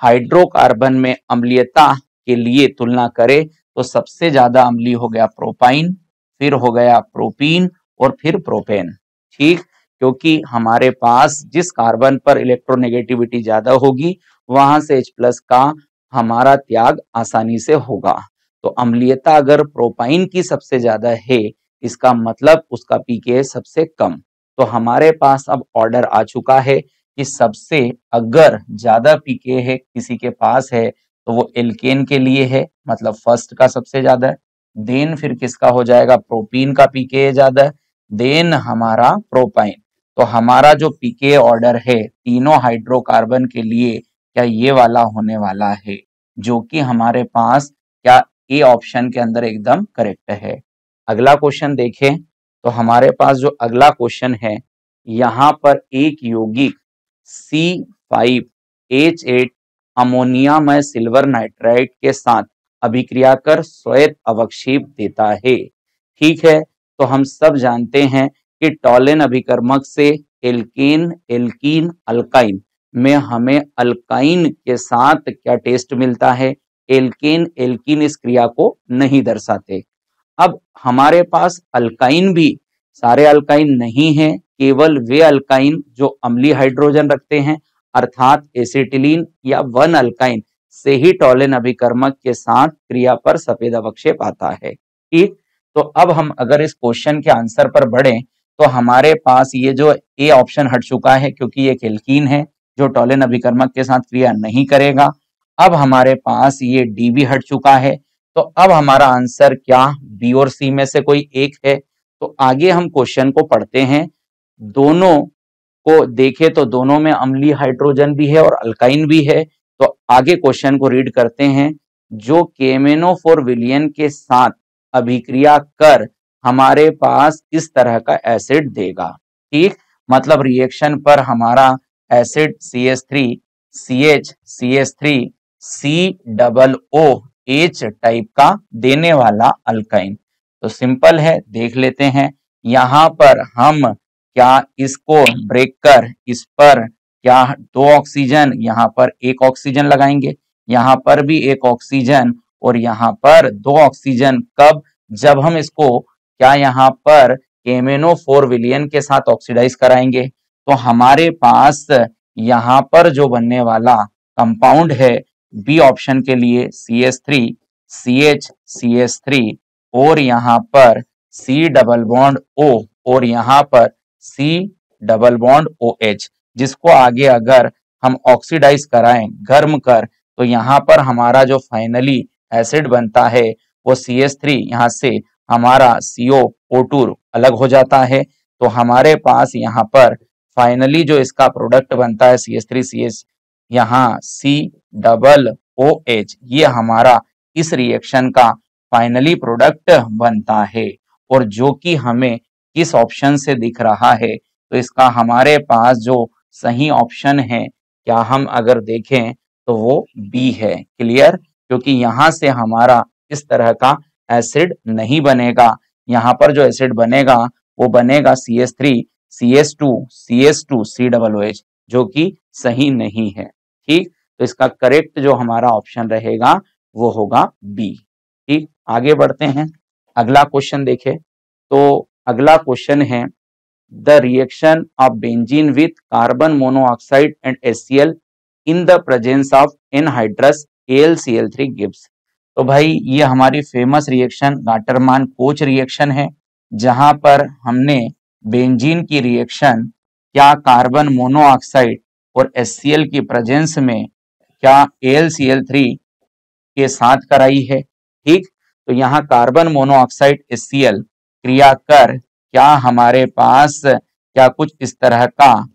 हाइड्रोकार्बन में अम्लीयता के लिए तुलना करें तो सबसे ज्यादा अम्लीय हो गया प्रोपाइन, फिर हो गया प्रोपीन और फिर प्रोपेन। ठीक, क्योंकि हमारे पास जिस कार्बन पर इलेक्ट्रोनेगेटिविटी ज्यादा होगी वहां से H+ का हमारा त्याग आसानी से होगा। तो अम्लीयता अगर प्रोपाइन की सबसे ज्यादा है इसका मतलब उसका पीके सबसे कम। तो हमारे पास अब ऑर्डर आ चुका है कि सबसे अगर ज्यादा पीके है किसी के पास है तो वो एल्केन के लिए है, मतलब फर्स्ट का सबसे ज्यादा, देन फिर किसका हो जाएगा, प्रोपीन का पीके ज्यादा, देन हमारा प्रोपाइन। तो हमारा जो पीके ऑर्डर है तीनों हाइड्रोकार्बन के लिए क्या ये वाला होने वाला है, जो कि हमारे पास क्या ए ऑप्शन के अंदर एकदम करेक्ट है। अगला क्वेश्चन देखें तो हमारे पास जो अगला क्वेश्चन है यहाँ पर एक यौगिक C5H8 अमोनिया में सिल्वर नाइट्राइड के साथ अभिक्रिया कर श्वेत अवक्षेप देता है। ठीक है, तो हम सब जानते हैं कि टॉलेन अभिकर्मक से एल्केन, एल्कीन, अल्काइन में हमें अल्काइन के साथ क्या टेस्ट मिलता है, एल्केन, एल्कीन इस क्रिया को नहीं दर्शाते। अब हमारे पास अल्काइन भी सारे अल्काइन नहीं है, केवल वे अल्काइन जो अम्लीय हाइड्रोजन रखते हैं, अर्थात एसिटिलीन या 1 अल्काइन से ही टॉलेन अभिकर्मक के साथ क्रिया पर सफेद अवक्षेप आता है। ठीक, तो अब हम अगर इस क्वेश्चन के आंसर पर बढ़ें तो हमारे पास ये जो ए ऑप्शन हट चुका है क्योंकि एक एल्कीन है जो टॉलेन अभिकर्मक के साथ क्रिया नहीं करेगा। अब हमारे पास ये डी भी हट चुका है तो अब हमारा आंसर क्या बी और सी में से कोई एक है। तो आगे हम क्वेश्चन को पढ़ते हैं। दोनों को देखें तो दोनों में अम्लीय हाइड्रोजन भी है और अल्काइन भी है। तो आगे क्वेश्चन को रीड करते हैं। जो KMnO4 विलयन के साथ अभिक्रिया कर हमारे पास इस तरह का एसिड देगा। ठीक, मतलब रिएक्शन पर हमारा acid CH3 CH CH3 COOH type का देने वाला अल्काइन। तो सिंपल है, देख लेते हैं। यहाँ पर हम क्या इसको ब्रेक कर इस पर क्या 2 ऑक्सीजन, यहाँ पर 1 ऑक्सीजन लगाएंगे, यहाँ पर भी 1 ऑक्सीजन और यहाँ पर 2 ऑक्सीजन। कब? जब हम इसको क्या यहाँ पर KMnO4 विलयन के साथ ऑक्सीडाइज कराएंगे। तो हमारे पास यहाँ पर जो बनने वाला कंपाउंड है बी ऑप्शन के लिए CH3 CH CH3 और यहाँ पर C डबल बॉन्ड O और यहाँ पर C डबल बॉन्ड OH, जिसको आगे अगर हम ऑक्सीडाइज कराएं गर्म कर तो यहाँ पर हमारा जो फाइनली एसिड बनता है वो CH3, यहाँ से हमारा CO2 अलग हो जाता है। तो हमारे पास यहाँ पर फाइनली जो इसका प्रोडक्ट बनता है CH3 CH यहाँ C डबल OH, ये हमारा इस रिएक्शन का फाइनली प्रोडक्ट बनता है। और जो कि हमें किस ऑप्शन से दिख रहा है, तो इसका हमारे पास जो सही ऑप्शन है क्या हम अगर देखें तो वो बी है। क्लियर? क्योंकि यहाँ से हमारा इस तरह का एसिड नहीं बनेगा। यहाँ पर जो एसिड बनेगा वो बनेगा CH3 CH2 CH2 COOH, जो कि सही नहीं है। ठीक, तो इसका करेक्ट जो हमारा ऑप्शन रहेगा वो होगा बी। ठीक, आगे बढ़ते हैं। अगला क्वेश्चन देखें। तो अगला क्वेश्चन है the reaction of benzene with carbon monoxide and HCl in the presence of anhydrous AlCl3 gives. तो भाई ये हमारी famous reaction Gattermann coach reaction है, जहां पर हमने बेंजीन की रिएक्शन क्या कार्बन मोनोऑक्साइड और HCl की प्रेजेंस में क्या AlCl3 के साथ कराई है। ठीक, तो यहाँ कार्बन मोनोऑक्साइड HCl क्रिया कर क्या हमारे पास क्या कुछ इस तरह का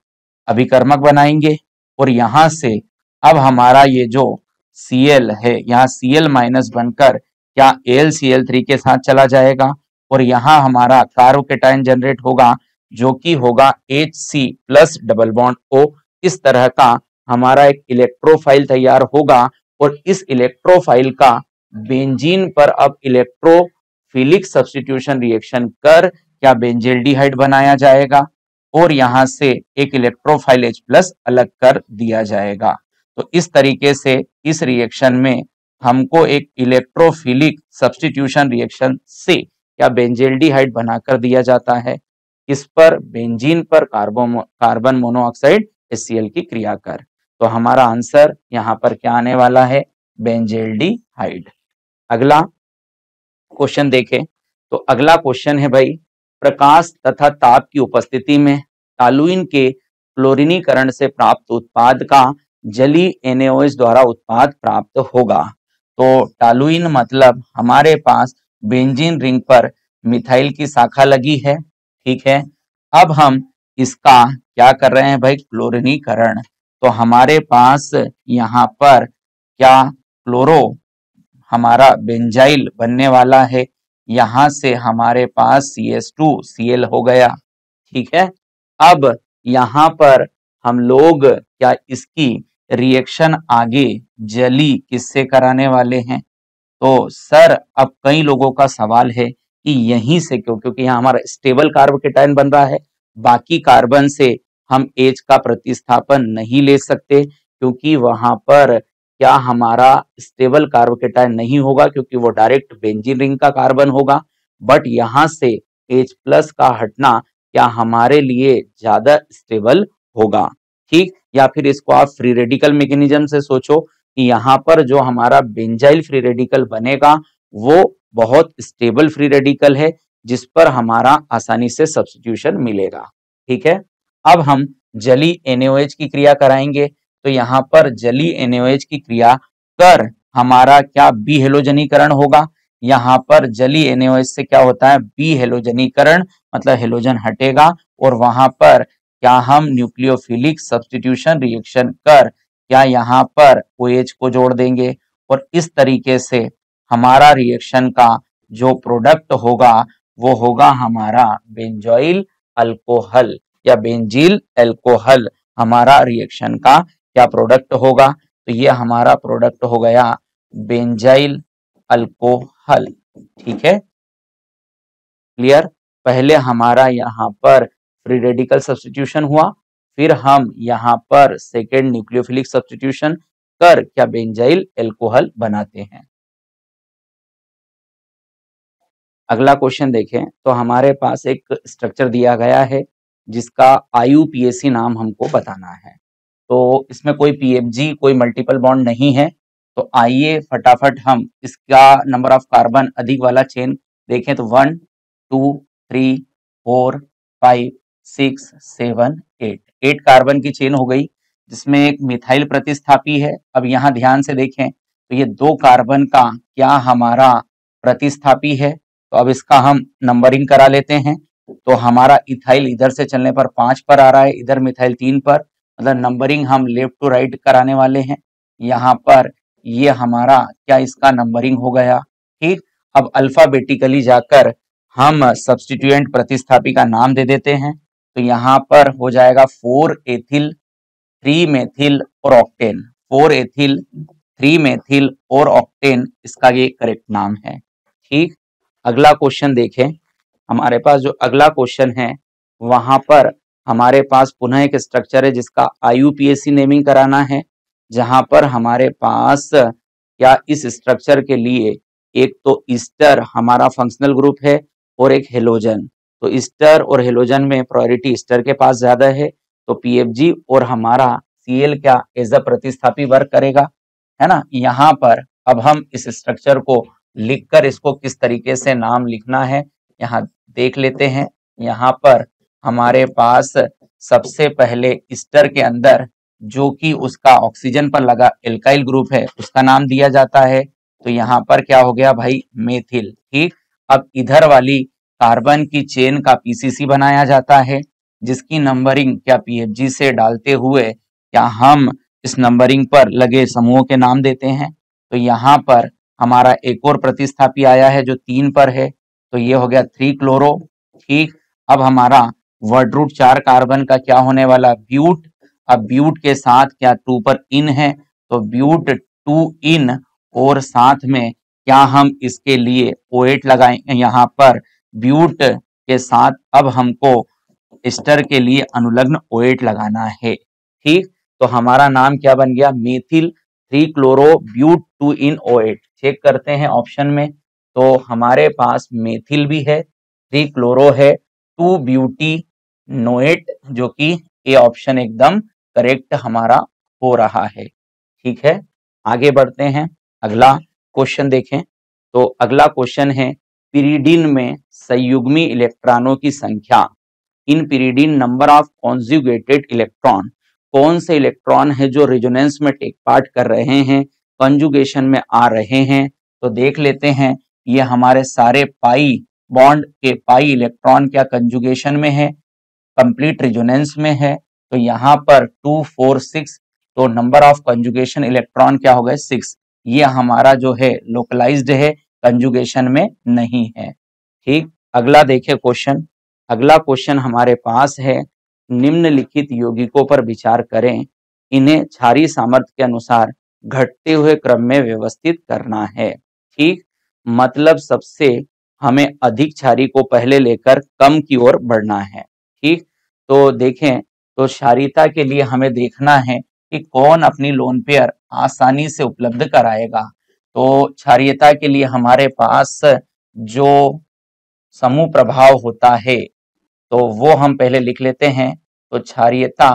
अभिकर्मक बनाएंगे और यहाँ से अब हमारा ये जो Cl है यहाँ Cl माइनस बनकर क्या AlCl3 के साथ चला जाएगा और यहाँ हमारा कार्बोकेटायन जनरेट होगा जो कि होगा Hc plus double bond O। इस तरह का हमारा एक इलेक्ट्रोफाइल तैयार होगा और इस इलेक्ट्रोफाइल का बेंजीन पर अब इलेक्ट्रोफिलिक सब्स्टिट्यूशन रिएक्शन कर क्या बेंजिल्डिहाइड बनाया जाएगा और यहाँ से एक इलेक्ट्रोफाइल H प्लस अलग कर दिया जाएगा। तो इस तरीके से इस रिएक्शन में हमको एक इलेक्ट्रोफिलिक सब्स्टिट्यूशन रिएक्शन से क्या बेंजिल्डिहाइड बनाकर दिया जाता है। इस पर बेंजीन पर कार्बन मोनोऑक्साइड HCl की क्रिया कर। तो हमारा आंसर यहाँ पर क्या आने वाला है, बेंजिल्डिहाइड। अगला क्वेश्चन देखें। तो अगला क्वेश्चन है भाई, प्रकाश तथा ताप की उपस्थिति में टॉलुइन के क्लोरीनीकरण से प्राप्त उत्पाद का जलीय NaOH द्वारा उत्पाद प्राप्त होगा। तो टॉलुइन मतलब हमारे पास बेंजीन रिंग पर मिथाइल की शाखा लगी है। ठीक है, अब हम इसका क्या कर रहे हैं भाई, क्लोरीनीकरण। तो हमारे पास यहाँ पर क्या क्लोरो हमारा बेंजाइल बनने वाला है, यहाँ से हमारे पास CH2Cl हो गया। ठीक है, अब यहाँ पर हम लोग क्या इसकी रिएक्शन आगे जली किससे कराने वाले हैं। तो सर अब कई लोगों का सवाल है कि यहीं से क्यों, क्योंकि यहाँ हमारा स्टेबल कार्बोकेटायन बन रहा है, बाकी कार्बन से हम H का प्रतिस्थापन नहीं ले सकते क्योंकि वहां पर क्या हमारा स्टेबल कार्बोकेटायन नहीं होगा क्योंकि वो डायरेक्ट बेंजीन रिंग का कार्बन होगा। बट यहाँ से H प्लस का हटना क्या हमारे लिए ज्यादा स्टेबल होगा। ठीक, या फिर इसको आप फ्री रेडिकल मैकेनिज्म से सोचो कि यहाँ पर जो हमारा बेंजाइल फ्री रेडिकल बनेगा वो बहुत स्टेबल फ्री रेडिकल है जिस पर हमारा आसानी से सब्स्टिट्यूशन मिलेगा। ठीक है, अब हम जलीय NaOH की क्रिया कराएंगे। तो यहाँ पर जलीय NaOH की क्रिया कर हमारा क्या बी हेलोजनीकरण होगा यहाँ पर जलीय NaOH से क्या होता है, बी हेलोजनीकरण, मतलब हेलोजन हटेगा और वहां पर क्या हम न्यूक्लियोफिलिक सब्स्टिट्यूशन रिएक्शन कर क्या यहाँ पर OH को जोड़ देंगे और इस तरीके से हमारा रिएक्शन का जो प्रोडक्ट होगा वो होगा हमारा बेंजोइल अल्कोहल या बेंजील अल्कोहल, हमारा रिएक्शन का क्या प्रोडक्ट होगा। तो ये हमारा प्रोडक्ट हो गया बेंजाइल अल्कोहल। ठीक है, क्लियर। पहले हमारा यहाँ पर फ्री रेडिकल सब्स्टिट्यूशन हुआ, फिर हम यहाँ पर सेकेंड न्यूक्लियोफिलिक सब्स्टिट्यूशन कर क्या बेंजाइल अल्कोहल बनाते हैं। अगला क्वेश्चन देखें तो हमारे पास एक स्ट्रक्चर दिया गया है जिसका IUPAC नाम हमको बताना है। तो इसमें कोई PFG, कोई मल्टीपल बॉन्ड नहीं है। तो आइए फटाफट हम इसका नंबर ऑफ कार्बन अधिक वाला चेन देखें तो 1 2 3 4 5 6 7 8 कार्बन की चेन हो गई जिसमें एक मिथाइल प्रतिस्थापी है। अब यहाँ ध्यान से देखें तो ये 2 कार्बन का क्या हमारा प्रतिस्थापी है। तो अब इसका हम नंबरिंग करा लेते हैं। तो हमारा इथाइल इधर से चलने पर 5 पर आ रहा है, इधर मिथाइल 3 पर, मतलब नंबरिंग हम लेफ्ट टू राइट कराने वाले हैं। यहाँ पर ये हमारा क्या इसका नंबरिंग हो गया। ठीक, अब अल्फाबेटिकली जाकर हम सब्स्टिट्यूएंट प्रतिस्थापी का नाम दे देते हैं। तो यहाँ पर हो जाएगा 4 एथिल 3 मेथिल और ऑक्टेन, 4 एथिल 3 मेथिल और ऑक्टेन इसका ये करेक्ट नाम है। ठीक, अगला क्वेश्चन देखें। हमारे पास जो अगला क्वेश्चन है वहां पर हमारे पास पुनः एक स्ट्रक्चर है जिसका IUPAC नेमिंग कराना है, जहां पर हमारे पास क्या इस स्ट्रक्चर के लिए एक तो ईस्टर हमारा फंक्शनल ग्रुप है और एक हेलोजन। तो ईस्टर और हेलोजन में प्रायोरिटी ईस्टर के पास ज्यादा है, तो PFG और हमारा Cl क्या एज अ प्रतिस्थापी वर्क करेगा, है ना। यहाँ पर अब हम इस स्ट्रक्चर को लिखकर इसको किस तरीके से नाम लिखना है यहाँ देख लेते हैं। यहाँ पर हमारे पास सबसे पहले ईस्टर के अंदर जो कि उसका ऑक्सीजन पर लगा एल्काइल ग्रुप है उसका नाम दिया जाता है। तो यहाँ पर क्या हो गया भाई, मेथिल। ठीक, अब इधर वाली कार्बन की चेन का PCC बनाया जाता है जिसकी नंबरिंग क्या PFG से डालते हुए क्या हम इस नंबरिंग पर लगे समूहों के नाम देते हैं। तो यहाँ पर हमारा एक और प्रतिस्थापी आया है जो 3 पर है, तो ये हो गया 3 क्लोरो। ठीक, अब हमारा वर्ड रूट 4 कार्बन का क्या होने वाला, ब्यूट। अब ब्यूट के साथ क्या 2 पर इन है, तो ब्यूट 2 इन और साथ में क्या हम इसके लिए OH लगाएंगे यहाँ पर ब्यूट के साथ। अब हमको एस्टर के लिए अनुलग्न OH लगाना है। ठीक, तो हमारा नाम क्या बन गया, methyl 3 chloro but 2 en OH। Check करते हैं ऑप्शन में, तो हमारे पास मेथिल भी है, 3 क्लोरो है, 2 ब्यूटी नोएट, जो कि ये ऑप्शन एकदम करेक्ट हमारा हो रहा है। ठीक है, आगे बढ़ते हैं, अगला क्वेश्चन देखें। तो अगला क्वेश्चन है पिरिडिन में संयुग्मी इलेक्ट्रॉनों की संख्या। In pyridine number of conjugated electron, कौन से इलेक्ट्रॉन है जो रेजोनेंस में टेक पार्ट कर रहे हैं, कंजुगेशन में आ रहे हैं। तो देख लेते हैं, ये हमारे सारे पाई बॉन्ड के पाई इलेक्ट्रॉन क्या कंजुगेशन में है, कंप्लीट रेजोनेंस में है। तो यहाँ पर 2 4 6, तो नंबर ऑफ कंजुगेशन इलेक्ट्रॉन क्या हो गए 6। ये हमारा जो है लोकलाइज्ड है, कंजुगेशन में नहीं है। ठीक, अगला देखिए क्वेश्चन। अगला क्वेश्चन हमारे पास है निम्नलिखित यौगिकों पर विचार करें, इन्हें क्षारीय सामर्थ्य के अनुसार घटते हुए क्रम में व्यवस्थित करना है। ठीक, मतलब सबसे हमें अधिक क्षारीय को पहले लेकर कम की ओर बढ़ना है। ठीक, तो देखें, तो क्षारीयता के लिए हमें देखना है कि कौन अपनी लोन पेयर आसानी से उपलब्ध कराएगा। तो क्षारीयता के लिए हमारे पास जो समूह प्रभाव होता है तो वो हम पहले लिख लेते हैं। तो क्षारीयता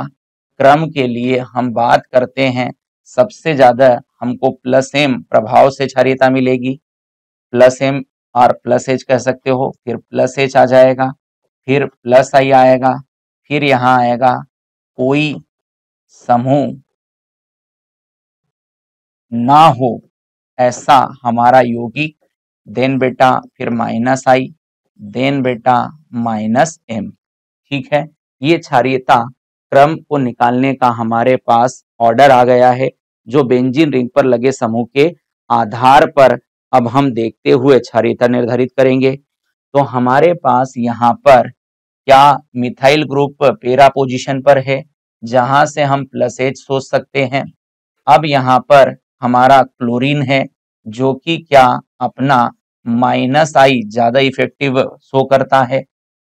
क्रम के लिए हम बात करते हैं, सबसे ज्यादा हमको +M प्रभाव से क्षारीयता मिलेगी, +M और +H कह सकते हो, फिर +H आ जाएगा, फिर +I आएगा, फिर यहाँ आएगा कोई समूह ना हो ऐसा हमारा यौगिक, देन बेटा फिर माइनस आई, देन बेटा माइनस एम। ठीक है, ये क्षारीयता क्रम को निकालने का हमारे पास ऑर्डर आ गया है, जो बेंजीन रिंग पर लगे समूह के आधार पर अब हम देखते हुए क्षारीयता निर्धारित करेंगे। तो हमारे पास यहाँ पर क्या मिथाइल ग्रुप पेरा पोजीशन पर है, जहां से हम +H सोच सकते हैं। अब यहाँ पर हमारा क्लोरीन है, जो कि क्या अपना -I ज्यादा इफेक्टिव शो करता है।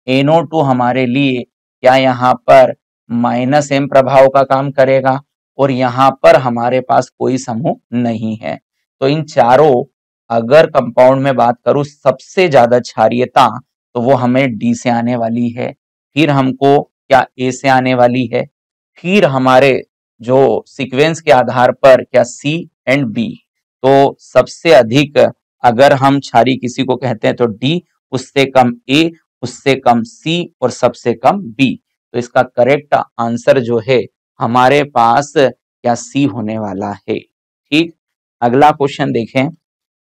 NO2 हमारे लिए क्या यहाँ पर -M प्रभाव का काम करेगा, और यहाँ पर हमारे पास कोई समूह नहीं है। तो इन चारों अगर कंपाउंड में बात करूं सबसे ज्यादा क्षारीयता, तो वो हमें D से आने वाली है, फिर हमको क्या A से आने वाली है, फिर हमारे जो सीक्वेंस के आधार पर क्या C एंड B। तो सबसे अधिक अगर हम क्षारी किसी को कहते हैं तो D, उससे कम A, उससे कम C और सबसे कम B। तो इसका करेक्ट आंसर जो है हमारे पास क्या C होने वाला है। ठीक, अगला क्वेश्चन देखें।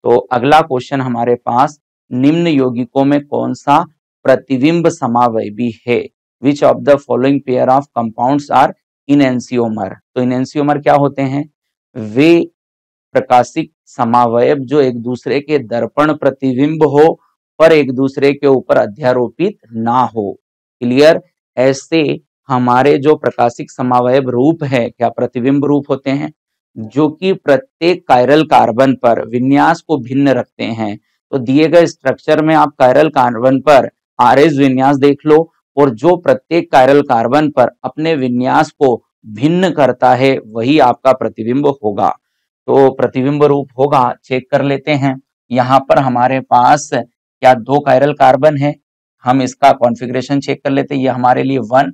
तो अगला क्वेश्चन हमारे पास, निम्न यौगिकों में कौन सा प्रतिबिंब समावयवी है, which of the following pair of compounds are enantiomer. तो इनएंसियोमर क्या होते हैं, वे प्रकाशिक समावयव जो एक दूसरे के दर्पण प्रतिबिंब हो पर एक दूसरे के ऊपर अध्यारोपित ना हो। क्लियर, ऐसे हमारे जो प्रकाशिक समावयव रूप है क्या प्रतिबिंब रूप होते हैं, जो कि प्रत्येक कायरल कार्बन पर विन्यास को भिन्न रखते हैं। तो दिए गए स्ट्रक्चर में आप कायरल कार्बन पर आरएस विन्यास देख लो, और जो प्रत्येक कायरल कार्बन पर अपने विन्यास को भिन्न करता है वही आपका प्रतिबिंब होगा। तो प्रतिबिंब रूप होगा, चेक कर लेते हैं। यहाँ पर हमारे पास क्या 2 कायरल कार्बन है, हम इसका कॉन्फ़िगरेशन चेक कर लेते हैं। ये हमारे लिए 1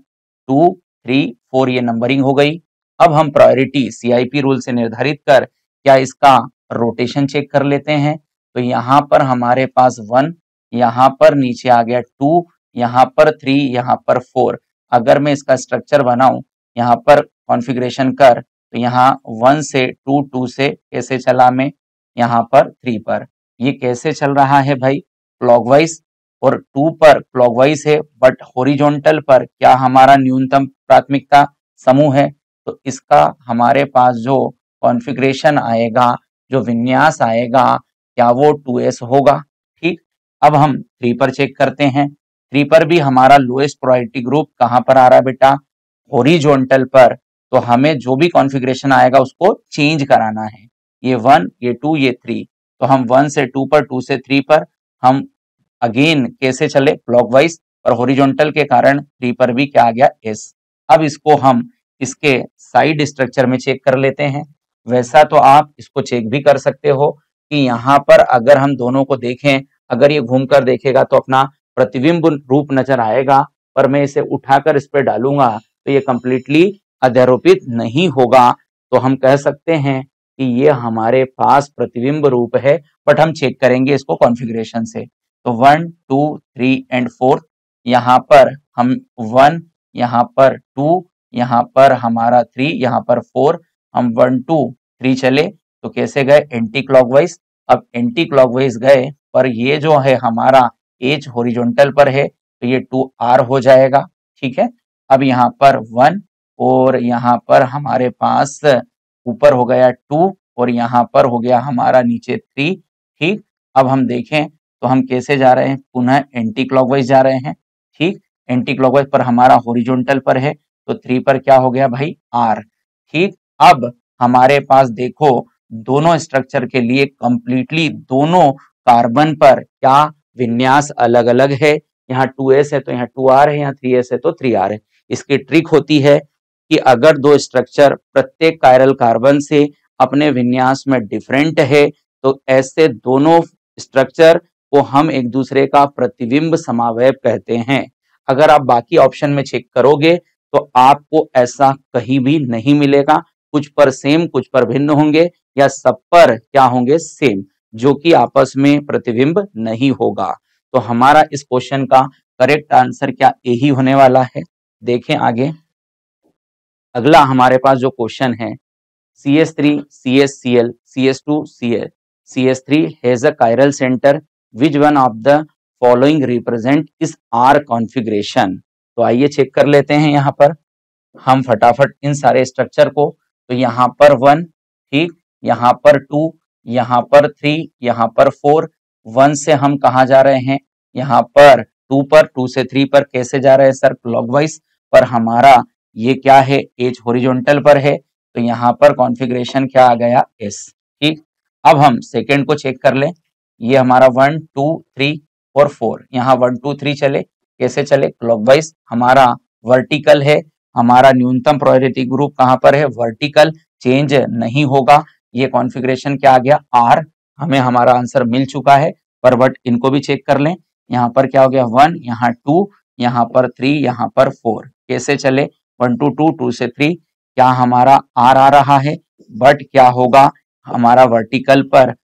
2 3 4 ये नंबरिंग हो गई। अब हम प्रायोरिटी CIP रूल से निर्धारित कर क्या इसका रोटेशन चेक कर लेते हैं। तो यहाँ पर हमारे पास 1, यहाँ पर नीचे आ गया 2, यहाँ पर 3, यहाँ पर 4। अगर मैं इसका स्ट्रक्चर बनाऊं, यहाँ पर कॉन्फ़िगरेशन कर, तो यहाँ 1 से 2, 2 से कैसे चला मैं यहाँ पर 3 पर। ये कैसे चल रहा है भाई, क्लॉकवाइज, और 2 पर क्लॉकवाइज है, बट हॉरिजॉन्टल पर क्या हमारा न्यूनतम प्राथमिकता समूह है। तो इसका हमारे पास जो कॉन्फ़िगरेशन आएगा, जो विन्यास आएगा, क्या वो 2s होगा। ठीक, अब हम 3 पर चेक करते हैं। 3 पर भी हमारा लोएस्ट प्रायोरिटी ग्रुप कहाँ पर आ रहा है बेटा, हॉरिजॉन्टल पर। तो हमें जो भी कॉन्फ़िगरेशन आएगा उसको चेंज कराना है। ये 1, ये 2, ये 3। तो हम 1 से 2 पर, 2 से 3 पर हम अगेन कैसे चले, क्लॉकवाइज, और हॉरिजॉन्टल के कारण 3 पर भी क्या आ गया, s। अब इसको हम इसके साइड स्ट्रक्चर में चेक कर लेते हैं। वैसा तो आप इसको चेक भी कर सकते हो कि यहाँ पर अगर हम दोनों को देखें, अगर ये घूमकर देखेगा तो अपना प्रतिबिंब रूप नजर आएगा, पर मैं इसे उठाकर इस पे डालूंगा तो ये कंप्लीटली अध्यारोपित नहीं होगा। तो हम कह सकते हैं कि ये हमारे पास प्रतिबिंब रूप है, बट हम चेक करेंगे इसको कॉन्फ़िगरेशन से। तो 1 2 3 एंड 4, यहाँ पर हम 1, यहाँ पर 2, यहाँ पर हमारा 3, यहाँ पर 4, हम 1 2 3 चले तो कैसे गए, एंटी क्लॉकवाइज। अब एंटी क्लॉकवाइज गए, पर ये जो है हमारा एज हॉरिजॉन्टल पर है, तो ये 2r हो जाएगा। ठीक है, अब यहाँ पर 1 और यहाँ पर हमारे पास ऊपर हो गया 2 और यहाँ पर हो गया हमारा नीचे 3। ठीक, अब हम देखें तो हम कैसे जा रहे हैं, पुनः एंटी क्लॉकवाइज जा रहे हैं। ठीक, एंटी क्लॉकवाइज पर हमारा हॉरिजॉन्टल पर है, तो 3 पर क्या हो गया भाई, r। ठीक, अब हमारे पास देखो दोनों स्ट्रक्चर के लिए कंप्लीटली दोनों कार्बन पर क्या विन्यास अलग अलग है। यहाँ 2s है तो यहाँ 2r है, यहाँ 3s है तो 3r है। इसकी ट्रिक होती है कि अगर दो स्ट्रक्चर प्रत्येक कायरल कार्बन से अपने विन्यास में डिफरेंट है, तो ऐसे दोनों स्ट्रक्चर को हम एक दूसरे का प्रतिबिंब समावयव कहते हैं। अगर आप बाकी ऑप्शन में चेक करोगे तो आपको ऐसा कहीं भी नहीं मिलेगा, कुछ पर सेम कुछ पर भिन्न होंगे, या सब पर क्या होंगे, सेम, जो कि आपस में प्रतिबिंब नहीं होगा। तो हमारा इस क्वेश्चन का करेक्ट आंसर क्या यही होने वाला है। देखें आगे, अगला हमारे पास जो क्वेश्चन है, CH3 CHCl CH2 Cl CH3 has a chiral centre, which one of the following represent इस R कॉन्फ़िगरेशन। तो आइए चेक कर लेते हैं यहाँ पर हम फटाफट इन सारे स्ट्रक्चर को। तो यहाँ पर 1, ठीक, यहाँ पर 2, यहाँ पर 3, यहाँ पर 4। 1 से हम कहाँ जा रहे हैं, यहाँ पर 2 पर, 2 से 3 पर कैसे जा रहे हैं सर, क्लॉकवाइज। पर हमारा ये क्या है, एज हॉरिजॉन्टल पर है, तो यहाँ पर कॉन्फ़िगरेशन क्या आ गया, एस। ठीक, अब हम सेकेंड को चेक कर लें। ये हमारा 1 2 3 और 4, यहाँ 1 2 3 चले, कैसे चले, क्लॉकवाइज। हमारा वर्टिकल है, हमारा न्यूनतम प्रायोरिटी ग्रुप कहाँ पर है, वर्टिकल, चेंज नहीं होगा। ये कॉन्फ़िगरेशन क्या आ गया, आर। हमें हमारा आंसर मिल चुका है, पर बट इनको भी चेक कर लें। यहाँ पर क्या हो गया, 1, यहाँ 2, यहाँ पर 3, यहाँ पर 4, कैसे चले, 1 2 2, 2 से 3, क्या हमारा आर आ रहा है, बट क्या होगा हमारा वर्टिकल पर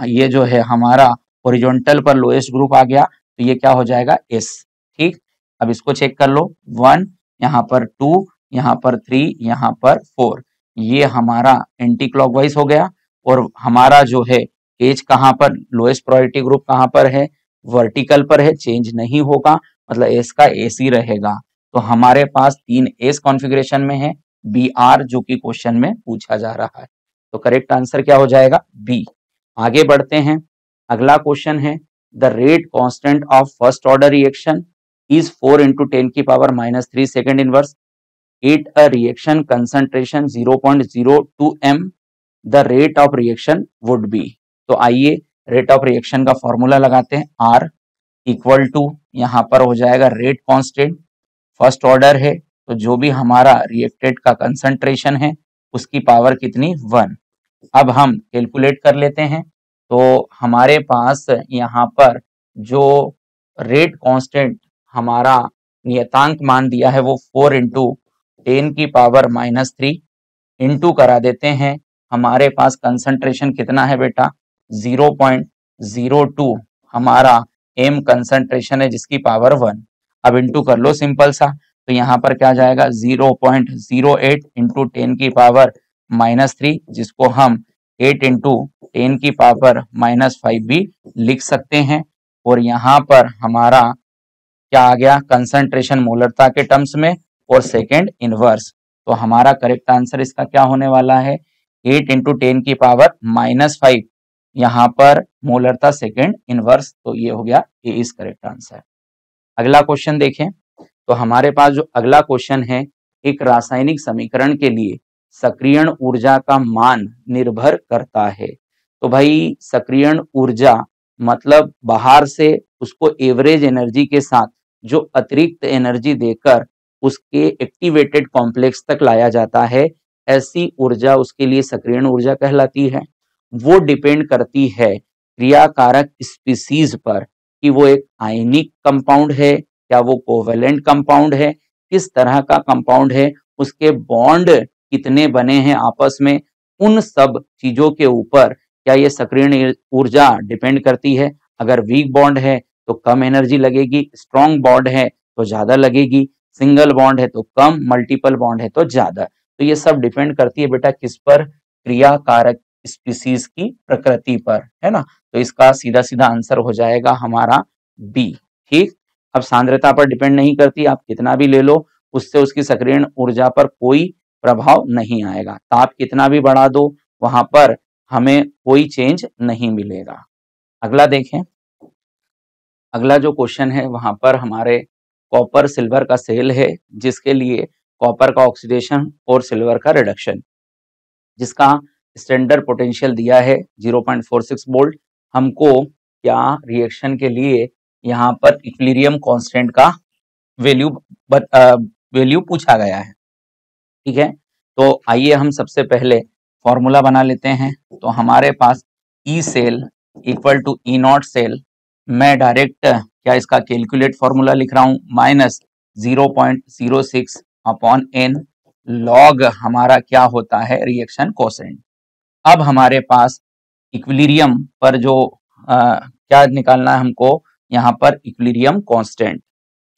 ये जो है हमारा हॉरिजॉन्टल पर लोएस्ट ग्रुप आ गया, तो ये क्या हो जाएगा, एस। ठीक, अब इसको चेक कर लो, 1, यहाँ पर 2, यहाँ पर 3, यहाँ पर 4, ये हमारा एंटी क्लॉकवाइज हो गया। और हमारा जो है एज कहाँ पर, लोएस्ट प्रायोरिटी ग्रुप कहाँ पर है, वर्टिकल पर है, चेंज नहीं होगा, मतलब एस का एस ही रहेगा। तो हमारे पास 3 एस कॉन्फ़िगरेशन में है, बी आर जो कि क्वेश्चन में पूछा जा रहा है। तो करेक्ट आंसर क्या हो जाएगा, बी। आगे बढ़ते हैं, अगला क्वेश्चन है, the rate constant of first order reaction is 4 into 10 की power -3 second inverse at a reaction concentration 0.02 m, the rate of reaction would be। तो आइए रेट ऑफ रिएक्शन का फॉर्मूला लगाते हैं, R इक्वल टू यहाँ पर हो जाएगा रेट कांस्टेंट, फर्स्ट ऑर्डर है, तो जो भी हमारा रिएक्टेड का कंसंट्रेशन है उसकी पावर कितनी, 1। अब हम कैलकुलेट कर लेते हैं। तो हमारे पास यहाँ पर जो रेट कांस्टेंट हमारा नियतांक मान दिया है वो 4 into 10 की पावर -3 इंटू करा देते हैं। हमारे पास कंसंट्रेशन कितना है बेटा, 0.02 हमारा m कंसंट्रेशन है जिसकी पावर 1। अब इंटू कर लो सिंपल सा, तो यहाँ पर क्या जाएगा, 0.08 इंटू 10 की पावर -3, जिसको हम 8 इंटू 10 की पावर -5 भी लिख सकते हैं। और यहाँ पर हमारा क्या आ गया, कंसंट्रेशन मोलरता के टर्म्स में और सेकेंड इनवर्स। तो हमारा करेक्ट आंसर इसका क्या होने वाला है, 8 इंटू 10 की पावर -5, यहाँ पर मोलरता सेकेंड इनवर्स, तो ये हो गया ए इज करेक्ट आंसर। अगला क्वेश्चन देखें, तो हमारे पास जो अगला क्वेश्चन है, एक रासायनिक समीकरण के लिए सक्रियण ऊर्जा का मान निर्भर करता है। तो भाई सक्रियण ऊर्जा मतलब बाहर से उसको एवरेज एनर्जी के साथ जो अतिरिक्त एनर्जी देकर उसके एक्टिवेटेड कॉम्प्लेक्स तक लाया जाता है, ऐसी ऊर्जा उसके लिए सक्रियण ऊर्जा कहलाती है। वो डिपेंड करती है क्रियाकारक स्पीसीज पर कि वो एक आयनिक कंपाउंड है, क्या वो कोवेलेंट कंपाउंड है, किस तरह का कंपाउंड है, उसके बॉन्ड कितने बने हैं आपस में, उन सब चीजों के ऊपर क्या ये सक्रियण ऊर्जा डिपेंड करती है। अगर वीक बॉन्ड है तो कम एनर्जी लगेगी, स्ट्रॉन्ग बॉन्ड है तो ज्यादा लगेगी, सिंगल बॉन्ड है तो कम, मल्टीपल बॉन्ड है तो ज्यादा। तो ये सब डिपेंड करती है बेटा किस पर, क्रियाकारक स्पीसीज की प्रकृति पर, है ना। तो इसका सीधा सीधा आंसर हो जाएगा हमारा बी। ठीक, अब सांद्रता पर डिपेंड नहीं करती, आप कितना भी ले लो उससे उसकी सक्रियण ऊर्जा पर कोई प्रभाव नहीं आएगा। ताप कितना भी बढ़ा दो वहां पर हमें कोई चेंज नहीं मिलेगा। अगला देखें, अगला जो क्वेश्चन है वहां पर हमारे कॉपर सिल्वर का सेल है, जिसके लिए कॉपर का ऑक्सीडेशन और सिल्वर का रिडक्शन, जिसका स्टैंडर्ड पोटेंशियल दिया है 0.46 वोल्ट। हमको क्या रिएक्शन के लिए यहाँ पर इक्विलिब्रियम कांस्टेंट का वैल्यू पूछा गया है। ठीक है, तो आइए हम सबसे पहले फॉर्मूला बना लेते हैं। तो हमारे पास E cell equal to E naught cell, मैं डायरेक्ट क्या इसका कैलकुलेट फॉर्मूला लिख रहा हूँ, -0.06 अपॉन n लॉग हमारा क्या होता है रिएक्शन कोसेंट। अब हमारे पास इक्विलिब्रियम पर जो क्या निकालना है हमको, यहाँ पर इक्विलिब्रियम कांस्टेंट।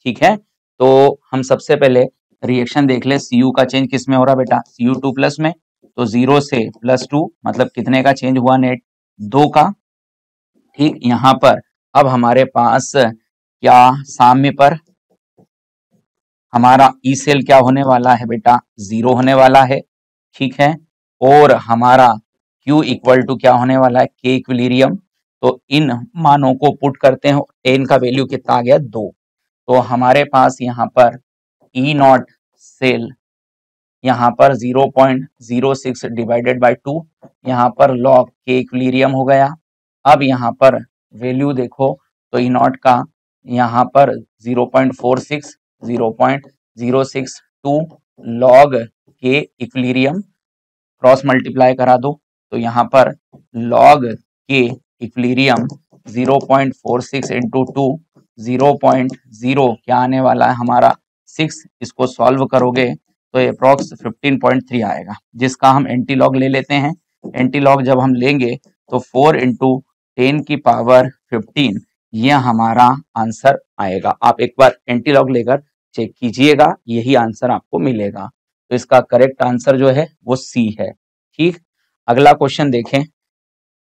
ठीक है, तो हम सबसे पहले रिएक्शन देख ले, Cu का चेंज किस में हो रहा बेटा, Cu2 प्लस में, तो 0 से +2 मतलब कितने का चेंज हुआ नेट, 2 का। ठीक, यहाँ पर अब हमारे पास क्या साम्य पर हमारा ई सेल क्या होने वाला है बेटा, 0 होने वाला है। ठीक है, और हमारा Q इक्वल टू क्या होने वाला है, K इक्विलिब्रियम। तो इन मानों को पुट करते हैं, n का वैल्यू कितना आ गया, 2। तो हमारे पास यहाँ पर ई नॉट सेल यहाँ पर 0.06 डिवाइडेड बाय 2, यहाँ पर लॉग K इक्विलिब्रियम हो गया। अब यहाँ पर वैल्यू देखो तो ई नॉट का यहाँ पर 0.46 0.062 log K equilibrium, cross multiply करा दो तो यहाँ पर लॉग K इक्विलिब्रियम 0.46 इंटू 2 0.0 क्या आने वाला है हमारा 6। इसको सॉल्व करोगे तो अप्रॉक्स 15.3 आएगा, जिसका हम एंटी लॉग ले लेते हैं। एंटी लॉग जब हम लेंगे तो 4 इंटू 10 की पावर 15 ये हमारा आंसर आएगा। आप एक बार एंटी लॉग लेकर चेक कीजिएगा, यही आंसर आपको मिलेगा। तो इसका करेक्ट आंसर जो है वो सी है। ठीक, अगला क्वेश्चन देखें।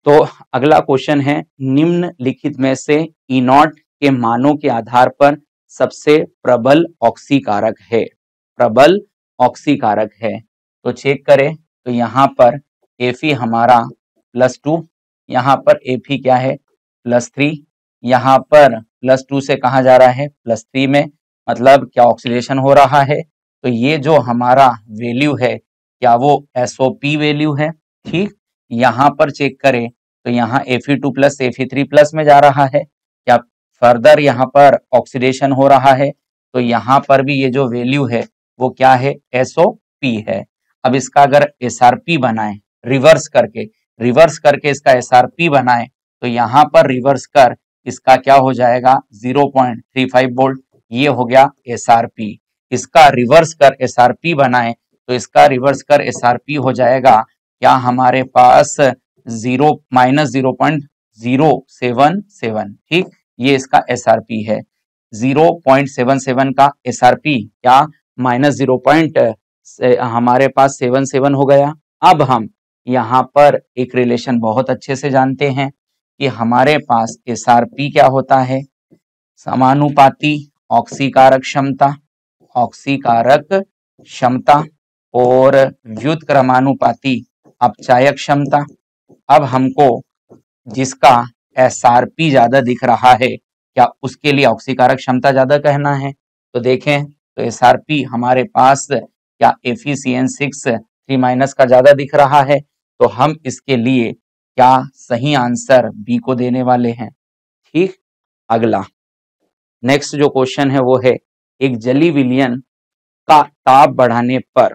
तो अगला क्वेश्चन है, निम्नलिखित में से ई नॉट के मानों के आधार पर सबसे प्रबल ऑक्सीकारक है। प्रबल ऑक्सीकारक है तो चेक करें तो यहाँ पर Fe हमारा +2, यहाँ पर Fe क्या है +3, यहाँ पर +2 से कहाँ जा रहा है +3 में, मतलब क्या ऑक्सीडेशन हो रहा है। तो ये जो हमारा वैल्यू है क्या वो SOP वैल्यू है। ठीक, यहाँ पर चेक करें तो यहाँ Fe2 प्लस Fe3 प्लस में जा रहा है, क्या फर्दर यहाँ पर ऑक्सीडेशन हो रहा है। तो यहाँ पर भी ये जो वैल्यू है वो क्या है SOP है। अब इसका अगर SRP बनाएं रिवर्स करके इसका SRP बनाएं तो यहाँ पर रिवर्स कर इसका क्या हो जाएगा 0.35 वोल्ट, ये हो गया SRP। इसका रिवर्स कर SRP बनाएं तो इसका रिवर्स कर SRP हो जाएगा क्या हमारे पास -0.077। ठीक, ये इसका SRP है। 0.77 का SRP क्या -0. हमारे पास 77 हो गया। अब हम यहाँ पर एक रिलेशन बहुत अच्छे से जानते हैं कि हमारे पास SRP क्या होता है, समानुपाती ऑक्सीकारक क्षमता और व्युत्क्रमानुपाती अपचायक क्षमता। अब हमको जिसका SRP ज्यादा दिख रहा है क्या उसके लिए ऑक्सीकारक क्षमता ज्यादा कहना है। तो देखें तो SRP हमारे पास क्या FeCN6 3- का ज्यादा दिख रहा है, तो हम इसके लिए क्या सही आंसर बी को देने वाले हैं। ठीक, अगला नेक्स्ट जो क्वेश्चन है वो है, एक जली विलयन का ताप बढ़ाने पर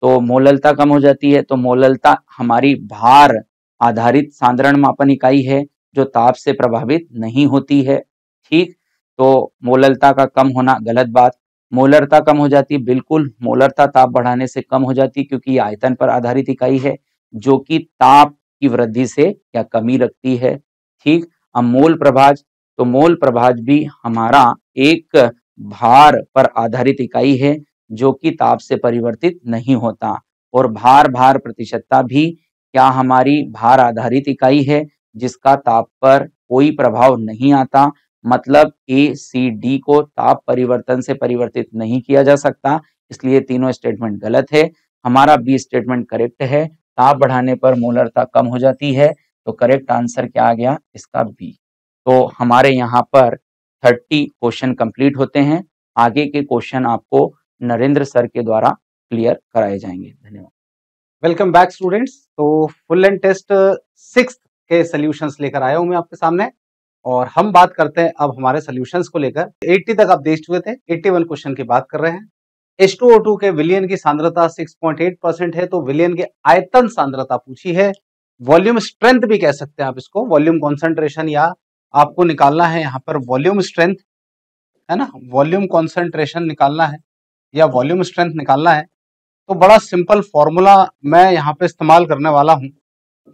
तो मोललता कम हो जाती है। तो मोललता हमारी भार आधारित सांद्रण मापन इकाई है जो ताप से प्रभावित नहीं होती है। ठीक, तो मोललता का कम होना गलत बात। मोलरता कम हो जाती है, बिल्कुल मोलरता ताप बढ़ाने से कम हो जाती है क्योंकि ये आयतन पर आधारित इकाई है जो कि ताप की वृद्धि से या कमी रखती है। ठीक, अब मोल प्रभाज, तो मोल प्रभाज भी हमारा एक भार पर आधारित इकाई है जो कि ताप से परिवर्तित नहीं होता। और भार प्रतिशतता भी क्या हमारी भार आधारित इकाई है जिसका ताप पर कोई प्रभाव नहीं आता, मतलब ACD को ताप परिवर्तन से परिवर्तित नहीं किया जा सकता, इसलिए तीनों स्टेटमेंट गलत है। हमारा बी स्टेटमेंट करेक्ट है, ताप बढ़ाने पर मोलरता कम हो जाती है। तो करेक्ट आंसर क्या आ गया इसका बी। तो हमारे यहाँ पर 30 क्वेश्चन कंप्लीट होते हैं। आगे के क्वेश्चन आपको नरेंद्र सर के द्वारा क्लियर कराए जाएंगे। धन्यवाद। Welcome back students. तो फुल एंड टेस्ट 6th के सॉल्यूशंस लेकर आया हूं मैं आपके सामने, और हम बात करते हैं अब हमारे सॉल्यूशंस को लेकर। 80 तक आप देख चुके थे, 81 क्वेश्चन की बात कर रहे हैं। H2O2 के विलयन की सांद्रता 6.8% है, तो विलयन की आयतन सांद्रता पूछी है। वॉल्यूम स्ट्रेंथ भी कह सकते हैं आप इसको, वॉल्यूम कॉन्सेंट्रेशन, या आपको निकालना है यहाँ पर वॉल्यूम स्ट्रेंथ, है ना, वॉल्यूम कॉन्सेंट्रेशन निकालना है या वॉल्यूम स्ट्रेंथ निकालना है। तो बड़ा सिंपल फॉर्मूला मैं यहाँ पे इस्तेमाल करने वाला हूँ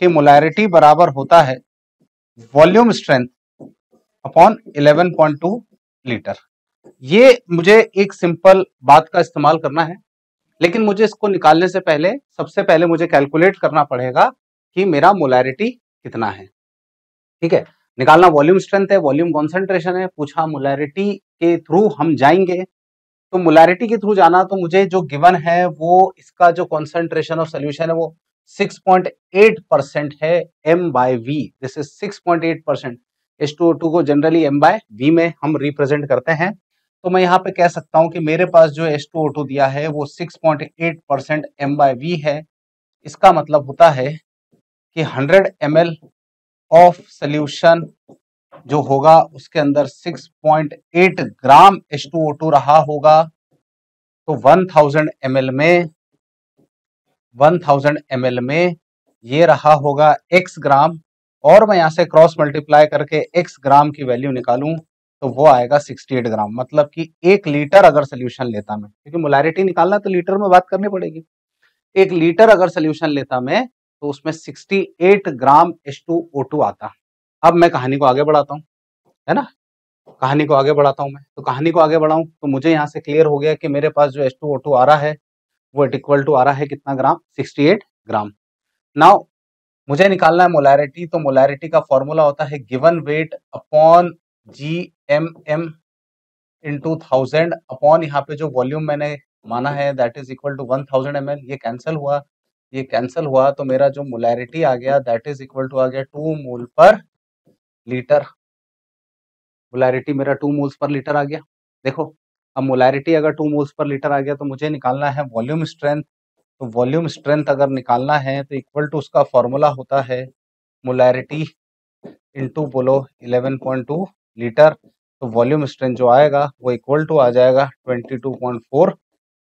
कि मोलैरिटी बराबर होता है वॉल्यूम स्ट्रेंथ अपॉन 11.2 लीटर। ये मुझे एक सिंपल बात का इस्तेमाल करना है, लेकिन मुझे इसको निकालने से पहले सबसे पहले मुझे कैलकुलेट करना पड़ेगा कि मेरा मोलैरिटी कितना है। ठीक है, निकालना वॉल्यूम स्ट्रेंथ है, वॉल्यूम कॉन्सेंट्रेशन है, पूछा मोलैरिटी के थ्रू हम जाएंगे। तो मोलैरिटी के थ्रू जाना तो मुझे जो गिवन है वो इसका जो कॉन्सेंट्रेशन ऑफ सोल्यूशन है वो 6.8% है m/v। This is 6.8%। H2O2 को जनरली m/v में हम रिप्रेजेंट करते हैं। तो मैं यहाँ पे कह सकता हूँ कि मेरे पास जो H2O2 दिया है वो 6.8% m/v है। इसका मतलब होता है कि 100 ml ऑफ सोल्यूशन जो होगा उसके अंदर 6.8 ग्राम H2O2 रहा होगा। तो 1000 ml में ये रहा होगा x ग्राम, और मैं यहां से क्रॉस मल्टीप्लाई करके x ग्राम की वैल्यू निकालूं तो वो आएगा 68 ग्राम। मतलब कि 1 लीटर अगर सोल्यूशन लेता मैं, क्योंकि मोलैरिटी निकालना तो लीटर में बात करनी पड़ेगी, 1 लीटर अगर सोल्यूशन लेता मैं तो उसमें 68 ग्राम H2O2 आता। अब मैं कहानी को आगे बढ़ाता हूं, है ना, कहानी को आगे बढ़ाता हूं मैं। तो कहानी को आगे बढ़ाऊं तो मुझे यहां से क्लियर हो गया कि मेरे पास जो H2O2 आ रहा है वो इक्वल टू आ रहा है कितना ग्राम, 68 ग्राम। नाउ मुझे निकालना है मोलैरिटी। तो मोलैरिटी का फॉर्मूला होता है given weight upon GMM into 1000 upon यहाँ पे जो वॉल्यूम मैंने माना है that is equal to 1000 ml। ये कैंसिल हुआ, ये कैंसिल हुआ, तो मेरा जो मोलैरिटी आ गया दैट इज इक्वल टू आ गया 2 मोल पर लीटर। मोलैरिटी मेरा 2 मोल्स पर लीटर आ गया। देखो अब मोलैरिटी अगर 2 मोल्स पर लीटर आ गया तो मुझे निकालना है वॉल्यूम स्ट्रेंथ। तो वॉल्यूम स्ट्रेंथ अगर निकालना है तो इक्वल टू उसका फॉर्मूला होता है मोलैरिटी इंटू बोलो 11.2 लीटर। तो वॉल्यूम स्ट्रेंथ जो आएगा वो इक्वल टू आ जाएगा 22.4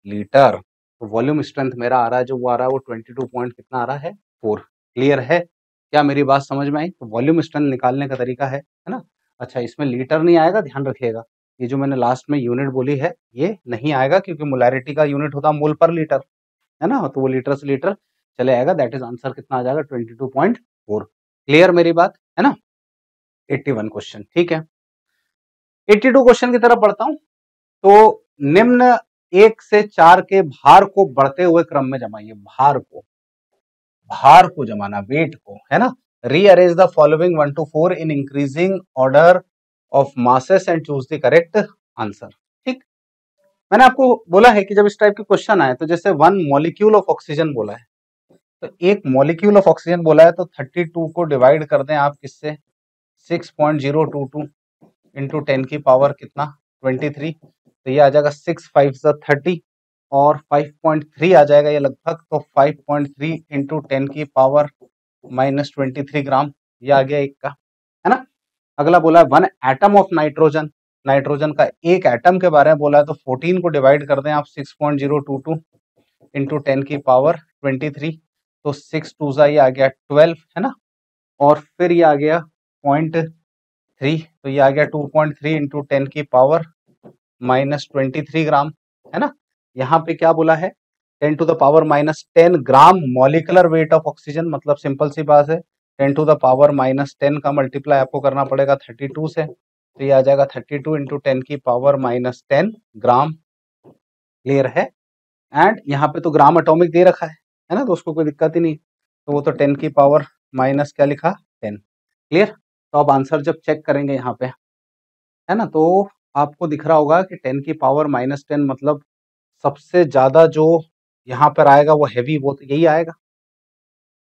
लीटर। तो वॉल्यूम स्ट्रेंथ मेरा आ रहा है जो वो आ रहा है वो 22 पॉइंट कितना आ रहा है 4। क्लियर है, क्या मेरी बात समझ में आई? तो वॉल्यूम स्ट्रेंथ निकालने का तरीका है ना। अच्छा, इसमें लीटर नहीं आएगा, ध्यान रखिएगा, ये जो मैंने लास्ट में यूनिट बोली है ये नहीं आएगा, क्योंकि मोलैरिटी का यूनिट होता है मोल पर लीटर, है ना। तो वो लीटर से लीटर चले आएगा, दैट इज आंसर कितना आ जाएगा 22.4। क्लियर मेरी बात, है ना। 81 क्वेश्चन, ठीक है। 82 क्वेश्चन की तरफ बढ़ता हूं। तो निम्न 1 से 4 के भार को बढ़ते हुए क्रम में जमाइए। भार को जमाना, वेट को, है ना। Rearrange the following 1 to 4 in increasing order of masses and choose the correct answer. ठीक, मैंने आपको बोला है कि जब इस टाइप के क्वेश्चन आए तो जैसे 1 मॉलिक्यूल ऑफ ऑक्सीजन बोला है, तो एक मॉलिक्यूल ऑफ ऑक्सीजन बोला है तो 32 को डिवाइड कर दें आप किससे, 6.022 इंटू 10 की पावर कितना 23। तो ये आ जाएगा 6 5 30 और 5.3 आ जाएगा ये लगभग। तो 5.3 इंटू 10 की पावर -23 ग्राम, ये आ गया एक का, है ना। अगला बोला है 1 एटम ऑफ नाइट्रोजन, नाइट्रोजन का एक एटम के बारे में बोला है तो 14 को डिवाइड कर दें आप 6.022 इंटू 10 की पावर 23। तो 6 2 ये आ गया 12, है ना। और फिर ये आ गया 0.3, तो ये आ गया 2.3 इंटू 10 की पावर -23 ग्राम, है ना। यहाँ पे क्या बोला है 10 to the power -10 gram molecular weight of oxygen. मतलब सिंपल सी बात है 10 टू द पावर -10 का मल्टीप्लाई आपको करना पड़ेगा 32 से। तो ये आ जाएगा 32 इंटू 10 की पावर -10 ग्राम। क्लियर है। एंड यहाँ पे तो ग्राम एटॉमिक दे रखा है ना, तो उसको कोई दिक्कत ही नहीं। तो वो तो 10 की पावर माइनस क्या लिखा 10। क्लियर। तो अब आंसर जब चेक करेंगे यहाँ पे, है ना, तो आपको दिख रहा होगा कि 10 की पावर -10 मतलब सबसे ज्यादा जो यहाँ पर आएगा वो हैवी, वो तो यही आएगा।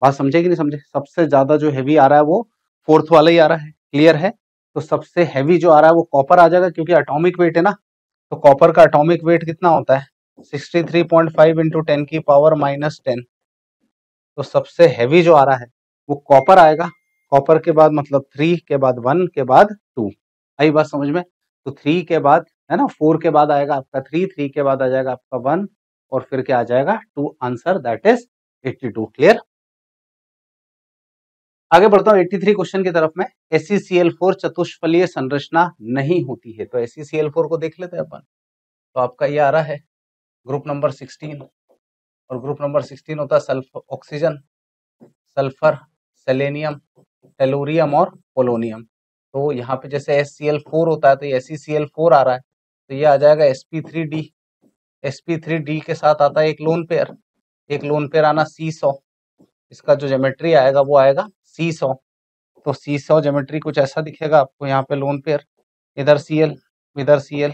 बात समझे कि नहीं समझे? सबसे ज्यादा जो हैवी आ रहा है वो फोर्थ वाला ही आ रहा है। क्लियर है। तो सबसे हैवी जो आ रहा है वो कॉपर आ जाएगा, क्योंकि एटॉमिक वेट है ना। तो कॉपर का एटॉमिक वेट कितना होता है 63.5 इंटू 10 की पावर -10। तो सबसे हैवी जो आ रहा है वो कॉपर आएगा। कॉपर के बाद मतलब 3 के बाद 1 के बाद 2। आई बात समझ में? तो 3 के बाद, है ना, 4 के बाद आएगा आपका 3 के बाद आ जाएगा आपका 1 और फिर क्या आ जाएगा 2। Answer that is 82। क्लियर। आगे बढ़ता हूँ 83 क्वेश्चन की तरफ में। SeCl4 चतुष्फलीय संरचना नहीं होती है। तो SeCl4 को देख लेते हैं अपन। तो आपका ये आ रहा है ग्रुप नंबर 16, और ग्रुप नंबर 16 होता है sulphur, oxygen, sulphur, selenium, tellurium और पोलोनियम। तो यहाँ पे जैसे SCl4 होता है तो ये SeCl4 आ रहा है, तो ये आ जाएगा sp3d। sp3d के साथ आता है एक लोन पेयर, एक लोन पेयर आना C100। इसका जो ज्योमेट्री आएगा वो आएगा C100। तो सीसॉ ज्योमेट्री कुछ ऐसा दिखेगा आपको। यहाँ पे लोन पेयर, इधर Cl, इधर Cl,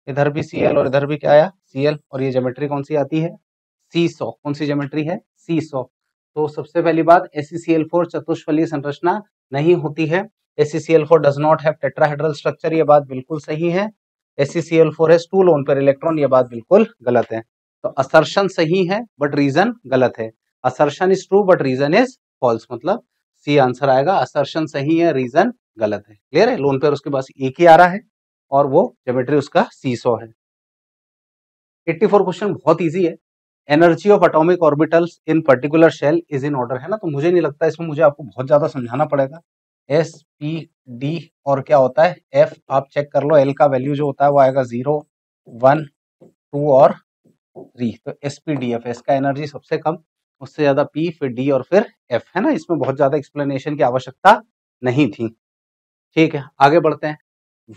इधर भी Cl और इधर भी क्या आया Cl, और ये ज्योमेट्री कौन सी आती है सीसॉ। कौन सी ज्योमेट्री है सीसॉ। तो सबसे पहली बात SeCl4 चतुष्फलीय संरचना नहीं होती है। SeCl4 does not have tetrahedral structure, ये बात बिल्कुल सही है। SeCl4 has 2 lone pair electron, ये बात बिल्कुल गलत है। तो असर्शन सही है बट रीजन गलत है। Assertion is true but reason is false, मतलब सी आंसर आएगा। असर्शन सही है, रीजन गलत है। क्लियर है। लोन पेयर उसके पास एक ही आ रहा है और वो ज्योमेट्री उसका सीसॉ है। 84 क्वेश्चन बहुत इजी है। Energy of atomic orbitals in particular shell is in order, है ना। तो मुझे नहीं लगता इसमें मुझे आपको बहुत ज्यादा समझाना पड़ेगा। S P D और क्या होता है F, आप चेक कर लो। L का वैल्यू जो होता है वो आएगा 0, 1, 2 और 3। तो SPDF, S का एनर्जी सबसे कम, उससे ज्यादा P, फिर D और फिर F, है ना। इसमें बहुत ज्यादा एक्सप्लेनेशन की आवश्यकता नहीं थी। ठीक है, आगे बढ़ते हैं।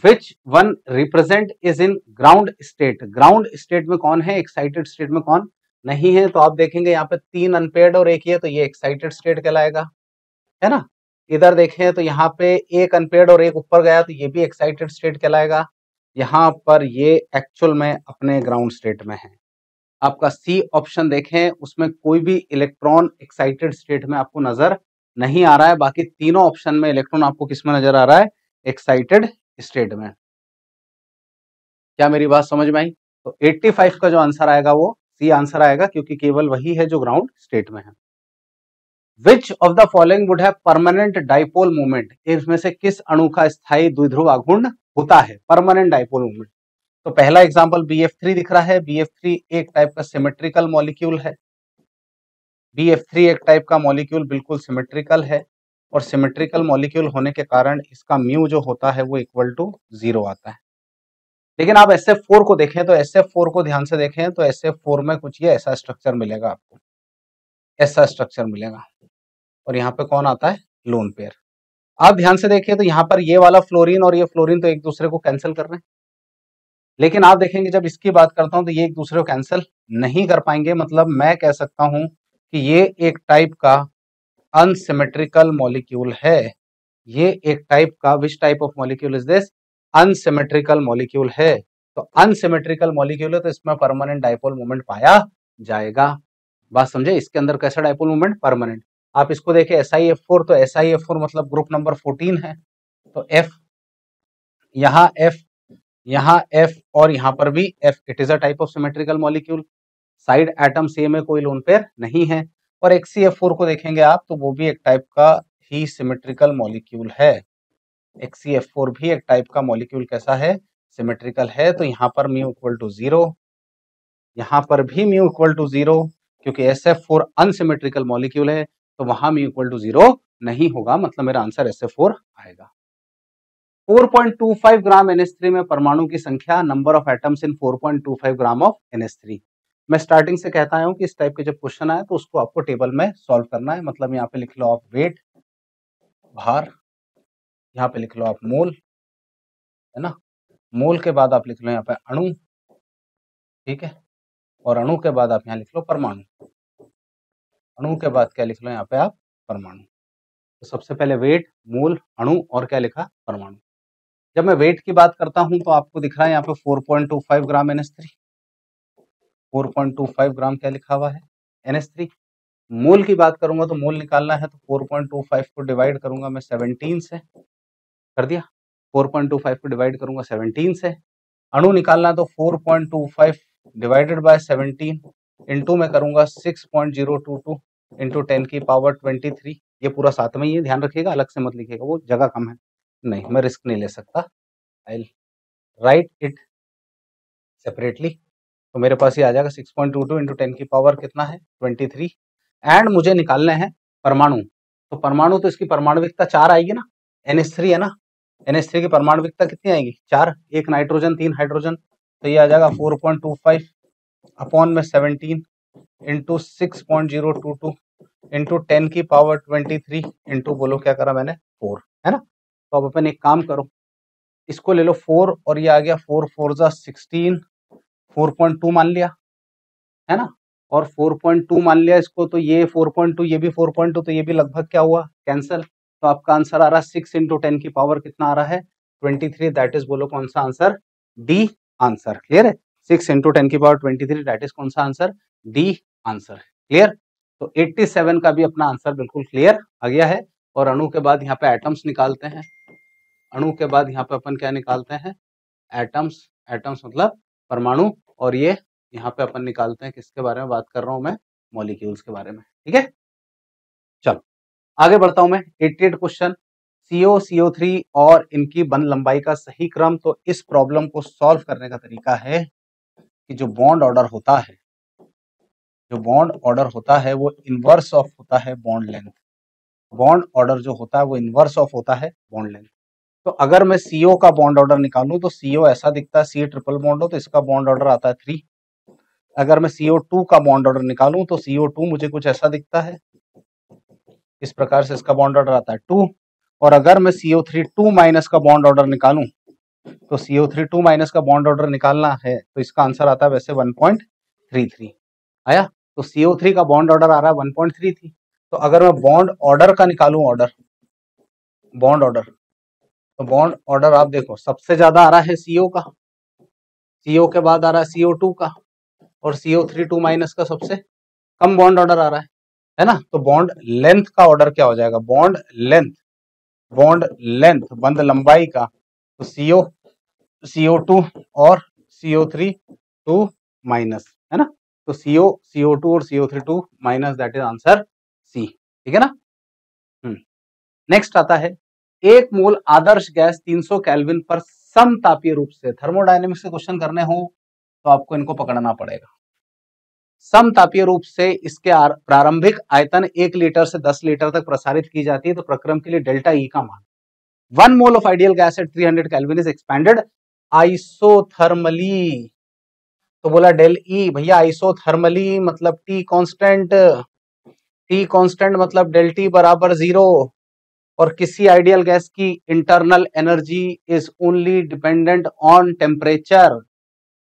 Which one represent is in ground state. Ground state में कौन है, एक्साइटेड स्टेट में कौन नहीं है। तो आप देखेंगे यहाँ पे 3 अनपेयर्ड और एक ही है, तो ये एक्साइटेड स्टेट कहलाएगा, है ना। इधर देखें तो यहाँ पे एक अनपेयर्ड और एक ऊपर गया, तो ये भी एक्साइटेड स्टेट कहलाएगा। यहाँ पर ये एक्चुअल में अपने ग्राउंड स्टेट में है। आपका सी ऑप्शन देखें, उसमें कोई भी इलेक्ट्रॉन एक्साइटेड स्टेट में आपको नजर नहीं आ रहा है। बाकी तीनों ऑप्शन में इलेक्ट्रॉन आपको किस में नजर आ रहा है, एक्साइटेड स्टेट में। क्या मेरी बात समझ में आई। तो 85 का जो आंसर आएगा वो सी आंसर आएगा, क्योंकि केवल वही है जो ग्राउंड स्टेट में है। Which of the following would have permanent dipole moment. इसमें से किस अणु का स्थायी द्विध्रुव आघूर्ण होता है, परमानेंट डाइपोल मोमेंट। तो पहला एग्जांपल BF3 दिख रहा है। BF3 एक टाइप का सिमेट्रिकल मॉलिक्यूल है। BF3 एक टाइप का मॉलिक्यूल बिल्कुल सिमेट्रिकल है, और सिमेट्रिकल मॉलिक्यूल होने के कारण इसका म्यू जो होता है वो इक्वल टू 0 आता है। लेकिन आप SF4 को देखें तो SF4 को ध्यान से देखें तो SF4 में कुछ ये ऐसा स्ट्रक्चर मिलेगा आपको, ऐसा स्ट्रक्चर मिलेगा। और यहाँ पे कौन आता है, लोन पेयर। आप ध्यान से देखिए तो यहाँ पर ये वाला फ्लोरीन और ये फ्लोरीन तो एक दूसरे को कैंसिल कर रहे हैं। लेकिन आप देखेंगे जब इसकी बात करता हूं तो ये एक दूसरे को कैंसिल नहीं कर पाएंगे। मतलब मैं कह सकता हूं कि ये एक टाइप का अनसिमेट्रिकल मॉलिक्यूल है। ये एक टाइप का, which type of molecule is this, unsymmetrical molecule है। तो अनसिमेट्रिकल मॉलिक्यूल है तो इसमें परमानेंट डाइपोल मोमेंट पाया जाएगा। बात समझे। इसके अंदर कैसा डाइपोल मोमेंट, परमानेंट। आप इसको देखें SiF4, तो SiF4 मतलब ग्रुप नंबर 14 है। तो F, यहाँ F, यहाँ F और यहाँ पर भी F, it is a type of symmetrical molecule. Side atom same है, कोई लोन पेयर नहीं है। और XCF4 को देखेंगे आप तो वो भी एक टाइप का ही सिमेट्रिकल मॉलिक्यूल है। XCF4 भी एक टाइप का मॉलिक्यूल कैसा है, सिमेट्रिकल है। तो यहाँ पर म्यू इक्वल टू 0, यहाँ पर भी म्यू इक्वल टू 0, क्योंकि SF4 अनसिमेट्रिकल मॉलिक्यूल है तो वहां म्यू इक्वल टू 0 नहीं होगा। मतलब मेरा आंसर SF4 आएगा। 4.25 ग्राम NH3 में परमाणु की संख्या, number of atoms in 4.25 gram of NH3। मैं स्टार्टिंग से कहता हूं कि इस टाइप के जब क्वेश्चन आए तो उसको आपको टेबल में सॉल्व करना है। मतलब यहाँ पे लिख लो आप वेट, भार, यहाँ पे लिख लो आप मोल, है ना। मोल के बाद आप लिख लो यहाँ पे अणु, ठीक है। और अणु के बाद आप यहाँ लिख लो परमाणु। अणु के बाद क्या लिख लो यहाँ पे आप, परमाणु। तो सबसे पहले वेट, मोल, अणु और क्या लिखा, परमाणु। जब मैं वेट की बात करता हूं तो आपको दिख रहा है यहाँ पे 4.25 ग्राम NH3, 4.25 ग्राम क्या लिखा हुआ है, NH3। मोल की बात करूंगा तो मोल निकालना है तो 4.25 को डिवाइड करूंगा मैं 17 से, कर दिया। 4.25 को डिवाइड करूंगा 17 से। अणु निकालना है तो 4.25 डिवाइडेड बाय 17 इंटू में करूंगा 6.022 इंटू 10 की पावर 23। ये पूरा साथ में ही है, ध्यान रखिएगा, अलग से मत लिखिएगा, वो जगह कम है। नहीं, मैं रिस्क नहीं ले सकता। आई राइट इट सेपरेटली। तो मेरे पास ये आ जाएगा 6.22 इंटू 10 की पावर कितना है, 23। एंड मुझे निकालने हैं परमाणु। तो परमाणु तो इसकी परमाणुविकता 4 आएगी ना, NH3 है ना। NH3 की परमाणुविकता कितनी आएगी, 4, एक नाइट्रोजन 3 हाइड्रोजन। तो ये आ जाएगा 4.25 अपॉन में 17 इंटू 6.022 इंटू 10 की पावर 23 इंटू, बोलो क्या करा मैंने, 4, है ना। तो अब अपन एक काम करो, इसको ले लो 4 और ये आ गया 4 4 जा 16, 4.2 मान लिया, है ना। और 4.2 मान लिया इसको, तो ये 4.2, ये भी 4.2, तो ये भी लगभग क्या हुआ, कैंसल। तो आपका आंसर आ रहा है 6 इंटू 10 की पावर कितना आ रहा है 23, दैट इज बोलो कौन सा आंसर, डी आंसर। क्लियर है, 6 इंटू 10 की पावर 23, दैट इज कौन सा आंसर, डी आंसर। क्लियर, तो 87 का भी अपना आंसर बिल्कुल क्लियर आ गया है। और अणु के बाद यहाँ पे एटम्स निकालते हैं, अणु के बाद यहाँ पे अपन क्या निकालते हैं, एटम्स, एटम्स मतलब परमाणु, और ये यहाँ पे अपन निकालते हैं किसके बारे में बात कर रहा हूं मैं, मॉलिक्यूल्स के बारे में। ठीक है, चलो आगे बढ़ता हूं मैं। 88 क्वेश्चन, CO CO3 और इनकी बंध लंबाई का सही क्रम। तो इस प्रॉब्लम को सॉल्व करने का तरीका है कि जो बॉन्ड ऑर्डर होता है, जो बॉन्ड ऑर्डर होता है वो इनवर्स ऑफ होता है बॉन्ड लेंथ। बॉन्ड ऑर्डर जो होता है वो इनवर्स ऑफ होता है बॉन्ड लेंथ। तो अगर मैं CO का बॉन्ड ऑर्डर निकालूं तो CO ऐसा दिखता है, C ट्रिपल बॉन्ड हो तो इसका बॉन्ड ऑर्डर आता है 3। अगर मैं CO2 का बॉन्ड ऑर्डर निकालूं तो CO2 मुझे कुछ ऐसा दिखता है, इस प्रकार से इसका बॉन्ड ऑर्डर आता है 2। और अगर मैं CO3 2 माइनस का बॉन्ड ऑर्डर निकालूं तो CO3 2 माइनस का बॉन्ड ऑर्डर निकालना है तो इसका आंसर आता है वैसे 1.33 आया। तो CO3 का बॉन्ड ऑर्डर आ रहा है 1.33। तो अगर मैं बॉन्ड ऑर्डर का निकालूं, ऑर्डर, बॉन्ड ऑर्डर, तो बॉन्ड ऑर्डर आप देखो सबसे ज्यादा आ रहा है CO का, CO के बाद आ रहा है CO2 का, और CO3 2 माइनस का सबसे कम बॉन्ड ऑर्डर आ रहा है ना। तो बॉन्ड लेंथ का ऑर्डर क्या हो जाएगा, बॉन्ड लेंथ, बॉन्ड लेंथ बंध लंबाई का, तो CO2 और CO3 2 माइनस, है ना। तो CO2 और CO3 2 minus, that is answer C. ठीक है ना। नेक्स्ट आता है, एक मोल आदर्श गैस 300 केल्विन पर समतापीय रूप से, थर्मोडायनेमिक्स के क्वेश्चन करने हो तो आपको इनको पकड़ना पड़ेगा। समतापीय रूप से इसके प्रारंभिक आयतन 1 लीटर से 10 लीटर तक प्रसारित की जाती है। तो प्रक्रम के लिए डेल्टा ई का मान, 1 mole of ideal gas at 300 kelvin is expanded isothermally. तो बोला डेल ई, भैया आइसोथर्मली मतलब टी कांस्टेंट, टी कांस्टेंट मतलब डेल टी बराबर 0। और किसी आइडियल गैस की internal energy is only dependent on temperature,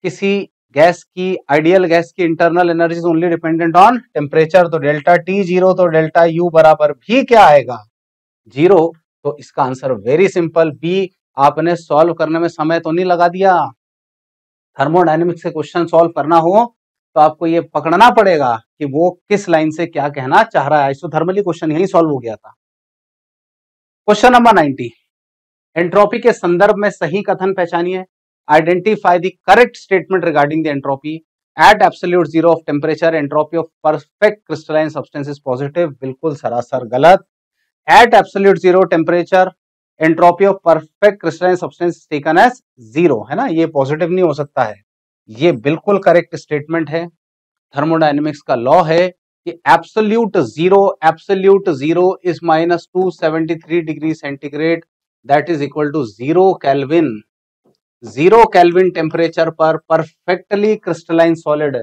किसी गैस की, आइडियल गैस की internal energy is only dependent on temperature. तो डेल्टा टी 0, तो डेल्टा यू बराबर भी क्या आएगा, 0। तो इसका आंसर वेरी सिंपल बी। आपने सॉल्व करने में समय तो नहीं लगा दिया, थर्मोडायनेमिक्स से क्वेश्चन सॉल्व करना हो तो आपको ये पकड़ना पड़ेगा कि वो किस लाइन से क्या कहना चाह रहा है। आइसोथर्मली क्वेश्चन यही सॉल्व हो गया था। क्वेश्चन नंबर 90, एंट्रोपी के संदर्भ में सही कथन पहचानिए। Identify the correct statement regarding the entropy. At absolute zero of temperature entropy of perfect crystalline substance is positive, बिल्कुल सरासर गलत। At absolute zero temperature entropy of perfect crystalline substance taken as 0, है ना, ये पॉजिटिव नहीं हो सकता है, ये बिल्कुल करेक्ट स्टेटमेंट है। थर्मोडायनेमिक्स का लॉ है कि absolute zero is minus 273 degree centigrade, that is equal to 0 kelvin. 0 kelvin temperature पर perfectly crystalline solid,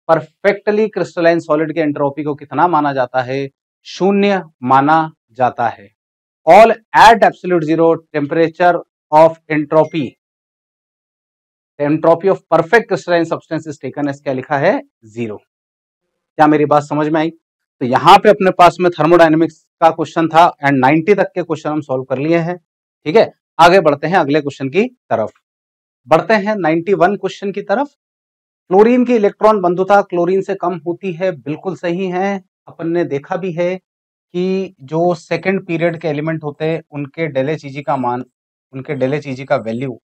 perfectly crystalline solid के एंट्रोपी को कितना माना जाता है, 0 माना जाता है। All at absolute zero temperature of entropy, entropy of perfect crystalline substance is taken as क्या लिखा है, 0। क्या मेरी बात समझ में आई। तो यहां पे अपने पास में थर्मोडायनेमिक्स का क्वेश्चन था एंड 90 तक के क्वेश्चन हम सॉल्व कर लिए हैं। ठीक है, आगे बढ़ते हैं अगले क्वेश्चन की तरफ, बढ़ते हैं 91 क्वेश्चन की तरफ। क्लोरीन की इलेक्ट्रॉन बंधुता क्लोरीन से कम होती है, बिल्कुल सही है। अपन ने देखा भी है कि जो सेकंड पीरियड के एलिमेंट होते हैं उनके डेल एच का मान, उनके डेल एच का value,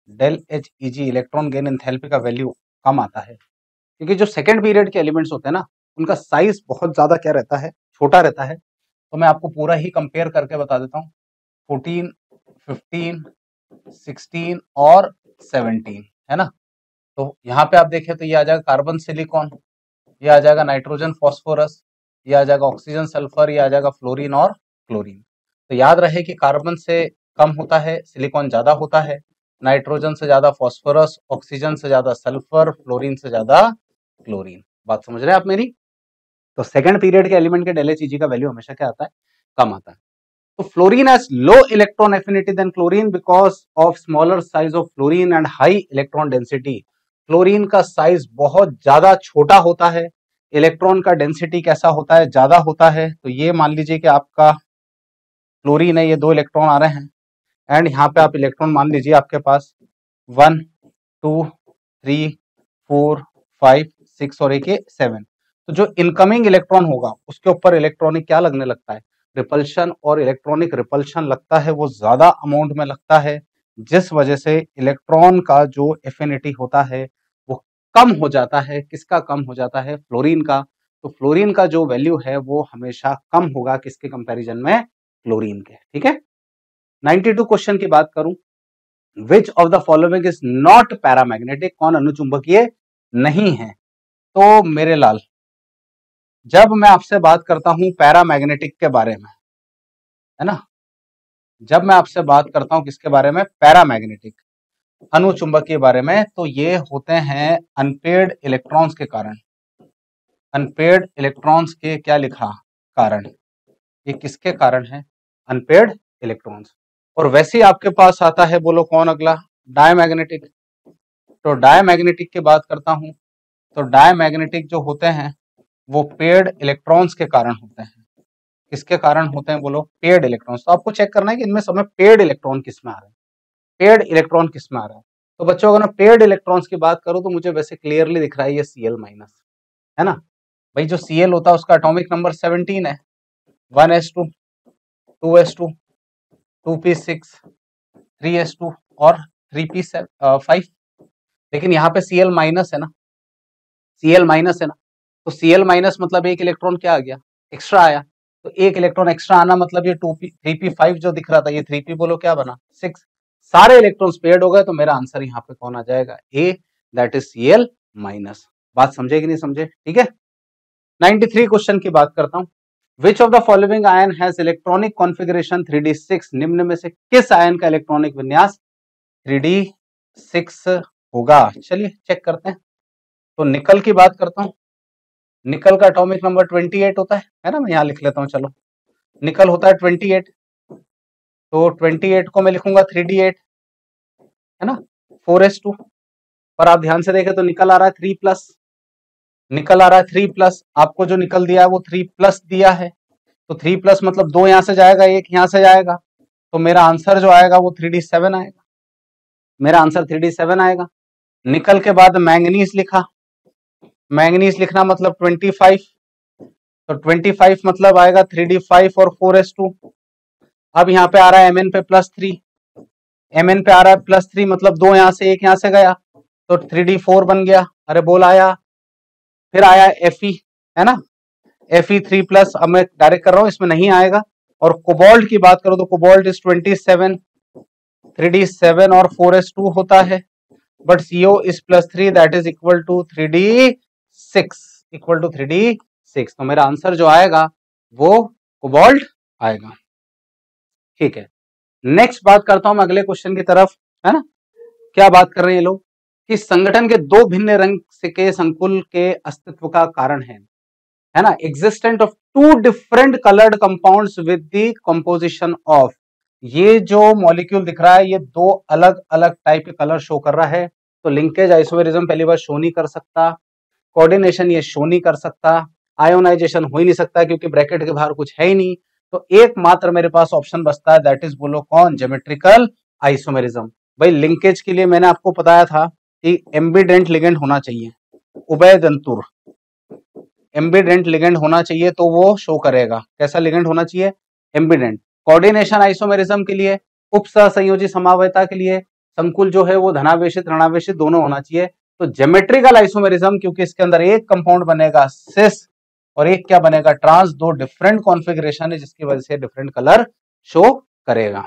del H electron gain enthalpy का वैल्यू कम आता है, क्योंकि जो सेकंड पीरियड के एलिमेंट्स होते हैं ना उनका साइज बहुत ज्यादा क्या रहता है, छोटा रहता है। तो मैं आपको पूरा ही कंपेयर करके बता देता हूँ, 14, 15, 16 और 17, है ना। तो यहाँ पे आप देखें तो ये आ जाएगा कार्बन सिलिकॉन, ये आ जाएगा नाइट्रोजन फॉस्फोरस, ये आ जाएगा ऑक्सीजन सल्फर, ये आ जाएगा फ्लोरीन और क्लोरीन। तो याद रहे कि कार्बन से कम होता है सिलिकॉन ज्यादा होता है, नाइट्रोजन से ज्यादा फॉस्फोरस, ऑक्सीजन से ज्यादा सल्फर, फ्लोरीन से ज्यादा क्लोरीन। बात समझ रहे हैं आप मेरी। तो सेकंड पीरियड के एलिमेंट के डेल एच का वैल्यू हमेशा क्या आता है, कम आता है। तो fluorine has low electron affinity than chlorine because of smaller size of fluorine and high electron density. Fluorine का साइज बहुत ज्यादा छोटा होता है, इलेक्ट्रॉन का डेंसिटी कैसा होता है, ज्यादा होता है। तो ये मान लीजिए कि आपका फ्लोरीन है, ये 2 इलेक्ट्रॉन आ रहे हैं। एंड यहाँ पे आप इलेक्ट्रॉन मान लीजिए आपके पास 1 2 3 4 5 6 और एक 7। तो जो इनकमिंग इलेक्ट्रॉन होगा उसके ऊपर इलेक्ट्रॉनिक क्या लगने लगता है, रिपल्शन, और इलेक्ट्रॉनिक रिपल्शन लगता है वो ज्यादा अमाउंट में लगता है, जिस वजह से इलेक्ट्रॉन का जो एफिनिटी होता है वो कम हो जाता है। किसका कम हो जाता है, फ्लोरीन का। तो फ्लोरीन का जो वैल्यू है वो हमेशा कम होगा किसके कंपैरिजन में, फ्लोरीन के। ठीक है, 92 क्वेश्चन की बात करूं, विच of the following is not paramagnetic, कौन अनुचुंबकीय नहीं है। तो मेरे लाल, जब मैं आपसे बात करता हूं पैरामैग्नेटिक के बारे में, है ना, जब मैं आपसे बात करता हूं किसके बारे में, पैरामैग्नेटिक अनुचुंबकीय बारे में, तो ये होते हैं अनपेयर्ड इलेक्ट्रॉन्स के कारण। अनपेयर्ड इलेक्ट्रॉन्स के क्या लिखा, कारण। ये किसके कारण है, अनपेयर्ड इलेक्ट्रॉन्स। और वैसे ही आपके पास आता है, बोलो कौन अगला, डायमैग्नेटिक। तो डायमैग्नेटिक की बात करता हूं, तो डायमैग्नेटिक जो होते हैं वो पेयर्ड इलेक्ट्रॉन्स के कारण होते हैं। किसके कारण होते हैं, बोलो, पेयर्ड इलेक्ट्रॉन्स। तो आपको चेक करना है कि इनमें सब में पेयर्ड इलेक्ट्रॉन किस में आ रहा है, पेयर्ड इलेक्ट्रॉन किस में आ रहा है। तो बच्चों अगर मैं पेयर्ड इलेक्ट्रॉन्स की बात करूं तो मुझे वैसे क्लियरली दिख रहा है ये Cl माइनस, है ना भाई। जो Cl होता है उसका एटॉमिक नंबर 17 है, 1s2 2s2 2p6 3s2 और 3p5। लेकिन यहाँ पे Cl माइनस है ना, Cl माइनस है ना, तो Cl माइनस मतलब एक इलेक्ट्रॉन क्या आ गया, एक्स्ट्रा आया। तो एक इलेक्ट्रॉन एक्स्ट्रा आना मतलब ये 3p5 जो दिख रहा था, ये 3p बोलो क्या बना, 6। सारे इलेक्ट्रॉन्स पेयर्ड हो गए, तो मेरा आंसर यहाँ पे कौन आ जाएगा, ए, दैट इज Cl माइनस। बात समझे कि नहीं समझे, ठीक है। 93 क्वेश्चन की बात करता हूँ, विच of the following ion has electronic configuration 3d6, निम्न में से किस आयन का इलेक्ट्रॉनिक विन्यास 3d6 होगा। चलिए चेक करते हैं। तो निकल की बात करता हूं, निकल का एटॉमिक नंबर 28 होता है ना, मैं यहां लिख लेता हूं, चलो निकल होता है 28। तो 28 को मैं लिखूंगा 3d8, है ना, 4s2। पर आप ध्यान से देखें तो निकल आ रहा है 3+, निकल आ रहा है 3+। आपको जो निकल दिया है वो 3+ दिया है, तो 3+ मतलब 2 यहां से जाएगा, 1 यहां से जाएगा, तो मेरा आंसर जो आएगा वो 3d7 आएगा। मेरा आंसर 3d7 आएगा। निकल के बाद मैंगनीज लिखा, मैंगनीज लिखना मतलब 25, तो 25 मतलब आएगा 3d5 और 4s2। अब यहाँ पे आ रहा है Mn पे +3, Mn पे आ रहा है +3 मतलब 2 यहां से 1 यहां से गया, तो 3d4 बन गया। अरे बोल आया। फिर आया Fe, है ना, Fe3+, अब मैं डायरेक्ट कर रहा हूं, इसमें नहीं आएगा। और कोबाल्ट की बात करो तो कोबाल्ट इज 27, 3d7 और 4s2 होता है, but CO is +3 that is equal to 3d6, equal to 3d6। तो मेरा आंसर जो आएगा वो कोबाल्ट आएगा। ठीक है, नेक्स्ट बात करता हूं मैं अगले क्वेश्चन की तरफ, है ना। क्या बात कर रहे हैं ये लोग, कि संगठन के 2 भिन्न रंग के संकुल के अस्तित्व का कारण है ना, existent of 2 different coloured compounds with the composition of. ये जो मॉलिक्यूल दिख रहा है ये 2 अलग अलग टाइप के कलर शो कर रहा है। तो लिंकेज आइसोमेरिज्म पहली बार शो नहीं कर सकता, कोऑर्डिनेशन ये शो नहीं कर सकता, आयोनाइजेशन हो ही नहीं सकता क्योंकि ब्रैकेट के बाहर कुछ है ही नहीं। तो एकमात्र मेरे पास ऑप्शन बचता है, दैट इज बोलो कौन, ज्योमेट्रिकल आइसोमेरिज्म। भाई लिंकेज के लिए मैंने आपको बताया था कि एम्बिडेंट लिगेंड होना चाहिए, उभयदंतुर एम्बिडेंट लिगेंड होना चाहिए, तो वो शो करेगा। कैसा लिगेंड होना चाहिए, एम्बिडेंट। कोऑर्डिनेशन आइसोमेरिज्म के लिए, उपसहसंयोजी समावयता के लिए संकुल जो है वो धनावेशित ऋणावेशित दोनों होना चाहिए। तो ज्योमेट्रिकल आइसोमेरिज्म क्योंकि इसके अंदर एक कंपाउंड बनेगा सिस और एक क्या बनेगा ट्रांस, 2 डिफरेंट कॉन्फ़िगरेशन है जिसकी वजह से डिफरेंट कलर शो करेगा।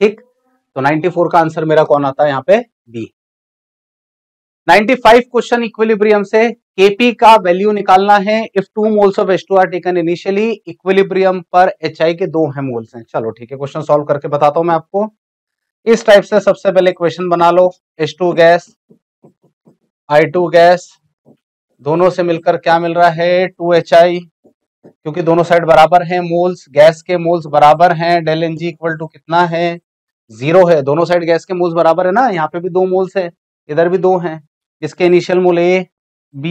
ठीक, तो 94 का आंसर मेरा कौन आता है यहाँ पे, बी। 95 क्वेश्चन इक्विलिब्रियम से Kp का वैल्यू निकालना है if 2 moles of H2 are taken initially, equilibrium पर HI के 2 है मोल्स हैं। चलो ठीक है, क्वेश्चन सॉल्व करके बताता हूं मैं आपको। इस टाइप से सबसे पहले इक्वेशन बना लो, H2 गैस I2 गैस, दोनों से मिलकर क्या मिल रहा है 2HI, क्योंकि दोनों साइड बराबर हैं, मोल्स गैस के मोल्स बराबर हैं, डेल Ng इक्वल टू कितना है 0 है। दोनों साइड गैस के मोल्स बराबर है ना, यहाँ पे भी 2 मोल्स है, इधर भी 2 हैं। इसके initial mole A B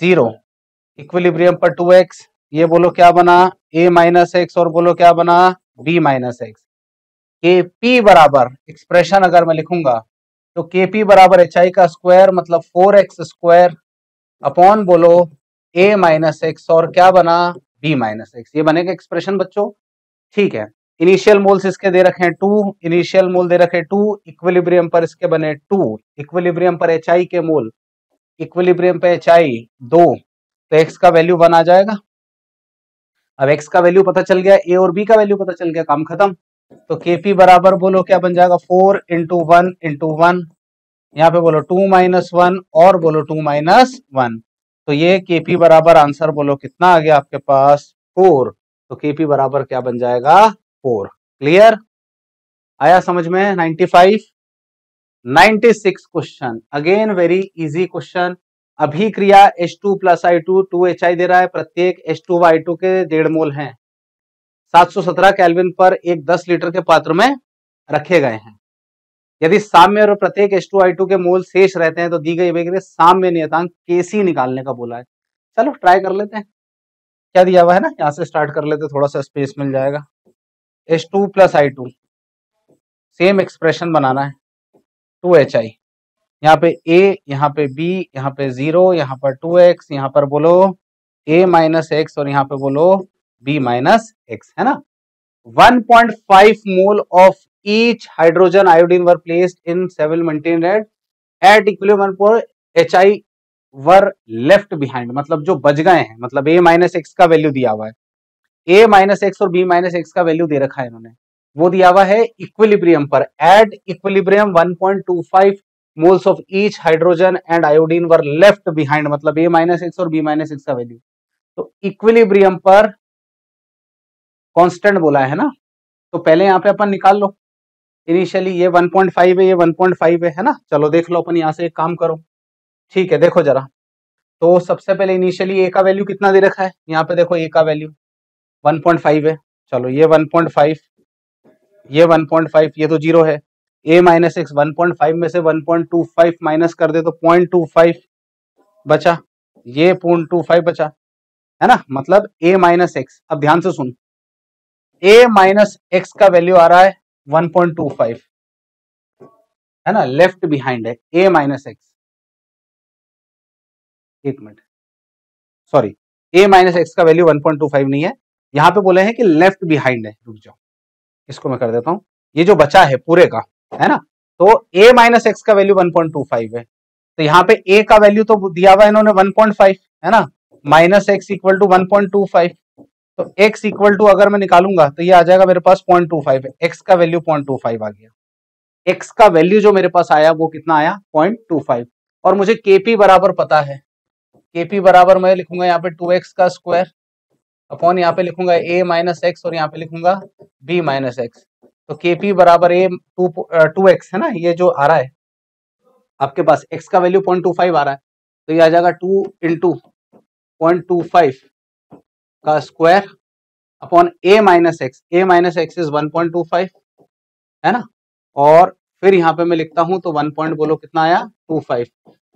0, equilibrium पर 2x, ये बोलो क्या बना A - x और बोलो क्या बना बी माइनस एक्स। के पी बराबर एक्सप्रेशन अगर मैं लिखूंगा तो के पी बराबर एच आई का स्क्वायर मतलब 4x स्क्वायर अपॉन बोलो a माइनस एक्स और क्या बना b माइनस एक्स। ये बनेगा एक्सप्रेशन बच्चों, ठीक है। इनिशियल मोल्स इसके दे रखे हैं 2, इनिशियल मोल दे रखे 2, इक्विलिब्रियम पर इसके बने 2, इक्विलिब्रियम पर एच आई के मोल, इक्विलिब्रियम पे एच आई 2, तो x का वैल्यू 1 आ जाएगा। अब x का वैल्यू पता चल गया, a और b का वैल्यू पता चल गया, काम खत्म। तो Kp बराबर बोलो क्या बन जाएगा 4 इंटू 1 इंटू 1, यहाँ पे बोलो 2 माइनस 1 और बोलो 2 माइनस 1, तो ये Kp बराबर आंसर बोलो कितना आ गया आपके पास 4। तो Kp बराबर क्या बन जाएगा 4। क्लियर आया समझ में? 95। 96 question, again very easy question. अभिक्रिया H2 प्लस I2 2HI दे रहा है, प्रत्येक H2 व I2 के 1.5 मोल हैं, 717 केल्विन पर एक 10 लीटर के पात्र में रखे गए हैं। यदि साम्य और प्रत्येक H2I2 के मोल शेष रहते हैं तो दी गई अभिक्रिया साम्य नियतांक Kc निकालने का बोला है। चलो ट्राई कर लेते हैं, क्या दिया हुआ है ना, यहाँ से स्टार्ट कर लेते, थोड़ा सा स्पेस मिल जाएगा। H2 plus I2 same expression बनाना है, 2HI, यहाँ पे A, यहाँ पे B, यहाँ पे 0, यहाँ पर 2x, यहाँ पर बोलो A माइनस एक्स और यहाँ पे बोलो B माइनस एक्स, है ना। 1.5 mole of each hydrogen iodine were placed in vessel maintained at equilibrium पर HI वर लेफ्ट बिहाइंड, मतलब जो बच गए हैं, मतलब A माइनस एक्स का वैल्यू दिया हुआ है, A माइनस एक्स और B माइनस एक्स का वैल्यू दे रखा है इन्होंने, वो दिया हुआ है इक्विलिब्रियम पर। At equilibrium 1.25 moles of each hydrogen and iodine were left behind, मतलब A माइनस एक्स और B माइनस एक्स का वैल्यू। तो इक्विलिब्रियम पर कांस्टेंट बोला है ना, तो पहले यहाँ पे अपन निकाल लो। इनिशियली ये 1.5 है, ये 1.5 है ना। चलो देख लो, अपन यहाँ से एक काम करो, ठीक है। देखो जरा, तो सबसे पहले इनिशियली ए का वैल्यू कितना दे रखा है, यहाँ पे देखो ए का वैल्यू 1.5 है। चलो ये 1.5, ये 1.5, ये तो 0 है। a माइनस एक्स 1.5 में से 1.25 माइनस कर दे तो 0.25 बचा, ये 0.25 बचा, है ना, मतलब a माइनस एक्स। अब ध्यान से सुन, a माइनस एक्स का वैल्यू आ रहा है 1.25, है ना, लेफ्ट बिहाइंड है a माइनस एक्स। एक minute, sorry, a minus X का वैल्यू 1.25 नहीं है, यहाँ पे बोले हैं कि लेफ्ट बिहाइंड है। रुक जाओ, इसको मैं कर देता हूं, ये जो बचा है पूरे का, है ना, तो a माइनस एक्स का वैल्यू 1.25 है, तो यहाँ पे a का वैल्यू तो दिया हुआ है इन्होंने 1.5, है ना, माइनस एक्स इक्वल टू 1.25, तो x इक्वल टू अगर मैं निकालूंगा तो ये आ जाएगा मेरे पास 0.25 है, x का वैल्यू 0.25 आ गया। x का वैल्यू जो मेरे पास आया वो कितना आया 0.25, और मुझे kp बराबर पता है, kp बराबर मैं लिखूंगा यहाँ पे 2x का स्क्वायर अपॉन यहाँ पे लिखूंगा a माइनस एक्स और यहाँ पे लिखूंगा b माइनस एक्स। तो kp बराबर a 2x है ना, ये जो आ रहा है आपके पास x का वैल्यू 0.25 आ रहा है, तो ये आ जाएगा 2 इंटू 0.25 का square upon a minus x, a minus x is 1.25, है ना, और फिर यहाँ पे मैं लिखता हूं तो 1 पॉइंट बोलो कितना आया 25।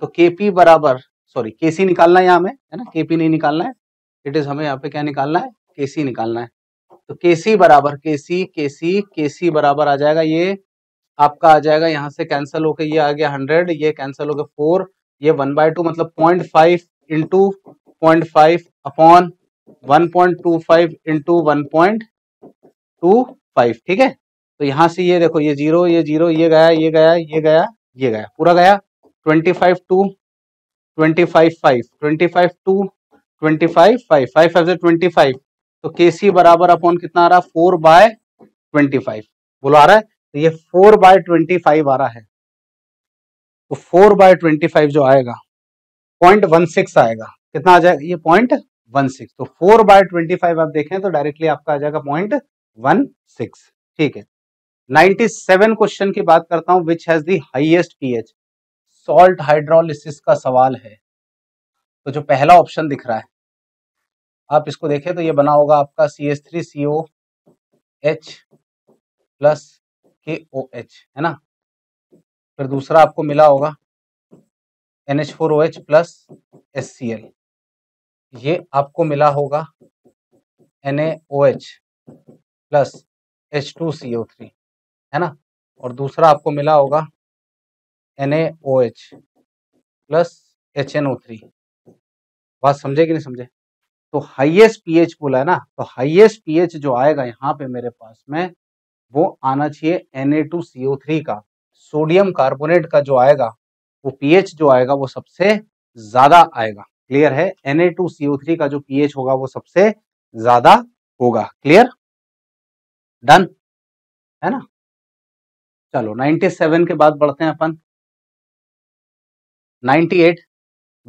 तो kp बराबर, सॉरी kc निकालना है यहाँ में, है ना, kp नहीं निकालना है, इट इज हमें यहाँ पे क्या निकालना है kc निकालना है। तो kc बराबर kc बराबर आ जाएगा, ये आपका आ जाएगा यहाँ से कैंसिल होकर ये आ गया 100, ये कैंसिल होकर 4, ये 1/2 मतलब 0.5 इंटू 0.5 अपॉन 1.25 इंटू 1.25, ठीक है। तो यहाँ से ये देखो, ये 0, ये 0, ये गया, ये गया, ये गया, ये गया, पूरा गया। 25 2 25 5 25 2 25 5 5 5 से 25, तो kc बराबर अपॉन कितना आ रहा है 4/25, बोलो आ रहा है, तो ये 4/25 आ रहा है, तो 4/25 जो आएगा 0.16 आएगा, कितना आ जाएगा ये 0.16, तो 4/25 आप देखें तो डायरेक्टली आपका आ जाएगा 0.16, ठीक है। 97 क्वेश्चन की बात करता हूं, which has the highest pH, salt hydrolysis का सवाल है। तो जो पहला ऑप्शन दिख रहा है आप इसको देखें तो ये बना होगा आपका CH3COH प्लस KOH, है ना, फिर दूसरा आपको मिला होगा NH4OH प्लस HCl, ये आपको मिला होगा NaOH प्लस H2CO3, है ना, और दूसरा आपको मिला होगा NaOH प्लस HNO3। बात समझे कि नहीं समझे? तो हाईएस्ट पीएच बोला है ना, तो हाईएस्ट पीएच जो आएगा यहाँ पे मेरे पास में वो आना चाहिए Na2CO3 का, सोडियम कार्बोनेट का जो आएगा वो पीएच जो आएगा वो सबसे ज्यादा आएगा। क्लियर है? Na2CO3 का जो पीएच होगा वो सबसे ज्यादा होगा। क्लियर? डन है ना? चलो 97 के बाद बढ़ते हैं अपन 98।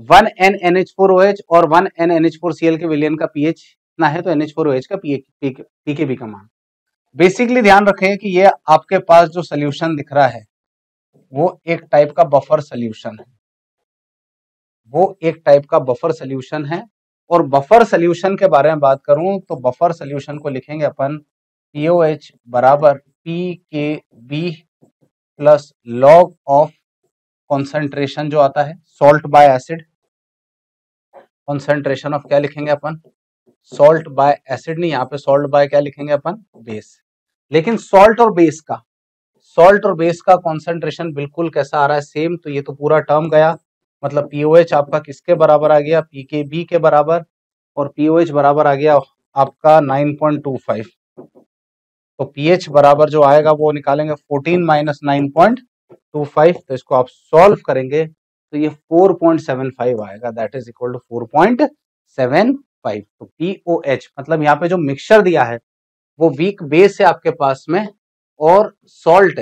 1NNH4OH और 1NNH4Cl के विलयन का पीएच कितना है, तो NH4OH का पीकेबी का मान। बेसिकली ध्यान रखें कि ये आपके पास जो सोल्यूशन दिख रहा है वो एक टाइप का बफर सोल्यूशन है, वो एक टाइप का बफर सोल्यूशन है। और बफर सोल्यूशन के बारे में बात करूं तो बफर सोल्यूशन को लिखेंगे अपन POH बराबर PKB plus log of concentration जो आता है salt bye acid. Concentration of क्या लिखेंगे अपन, सॉल्ट बाय एसिड नहीं, यहाँ पे सॉल्ट बाय क्या लिखेंगे अपन, बेस। लेकिन सॉल्ट और बेस का कॉन्सेंट्रेशन बिल्कुल कैसा आ रहा है, सेम। तो ये तो पूरा टर्म गया, मतलब पीओएच आपका किसके बराबर आ गया, पीकेबी के बराबर, और पीओएच बराबर आ गया आपका 9.25। तो पीएच बराबर जो आएगा वो निकालेंगे 14 माइनस 9.25, तो इसको आप सॉल्व करेंगे तो ये 4.75 आएगा, दैट इज इक्वल टू 4.75। तो पीओएच मतलब यहाँ पे जो मिक्सचर दिया है वो वीक बेस है आपके पास में, और सॉल्ट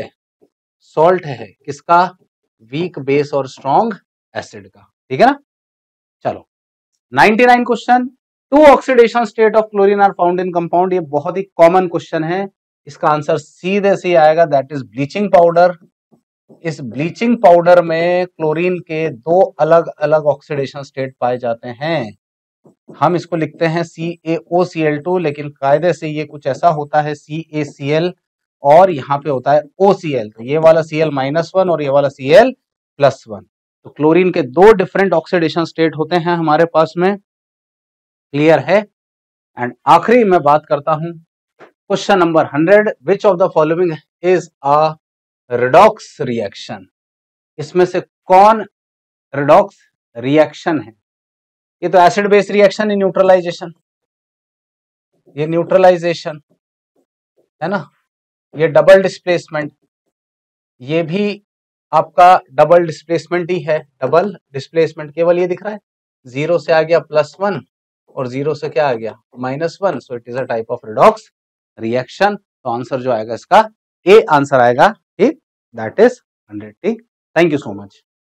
है किसका, वीक बेस और स्ट्रॉन्ग एसिड का। ठीक है ना? चलो 99 question, 2 oxidation state of chlorine are found in compound. ये बहुत ही कॉमन क्वेश्चन है, इसका आंसर सीधे से आएगा, दैट इज ब्लीचिंग पाउडर। इस ब्लीचिंग पाउडर में क्लोरीन के 2 अलग अलग ऑक्सीडेशन स्टेट पाए जाते हैं। हम इसको लिखते हैं CaOCl2, लेकिन कायदे से ये कुछ ऐसा होता है CaCl, और यहाँ पे होता है OCl। तो ये वाला Cl-1 और ये वाला Cl+1। तो क्लोरीन के 2 डिफरेंट ऑक्सीडेशन स्टेट होते हैं हमारे पास में। क्लियर है? एंड आखिरी मैं बात करता हूं question number 100, which of the following is a redox reaction. इसमें से कौन रिडॉक्स रिएक्शन है? ये तो एसिड बेस रिएक्शन है, न्यूट्रलाइजेशन, ये न्यूट्रलाइजेशन है ना, ये डबल डिस्प्लेसमेंट, ये भी आपका डबल डिस्प्लेसमेंट ही है। डबल डिस्प्लेसमेंट केवल ये दिख रहा है, 0 से आ गया +1 और 0 से क्या आ गया -1, so it is a type of redox reaction. तो आंसर जो आएगा इसका ए आंसर आएगा। ठीक, दैट इज 100। ठीक, थैंक यू सो मच।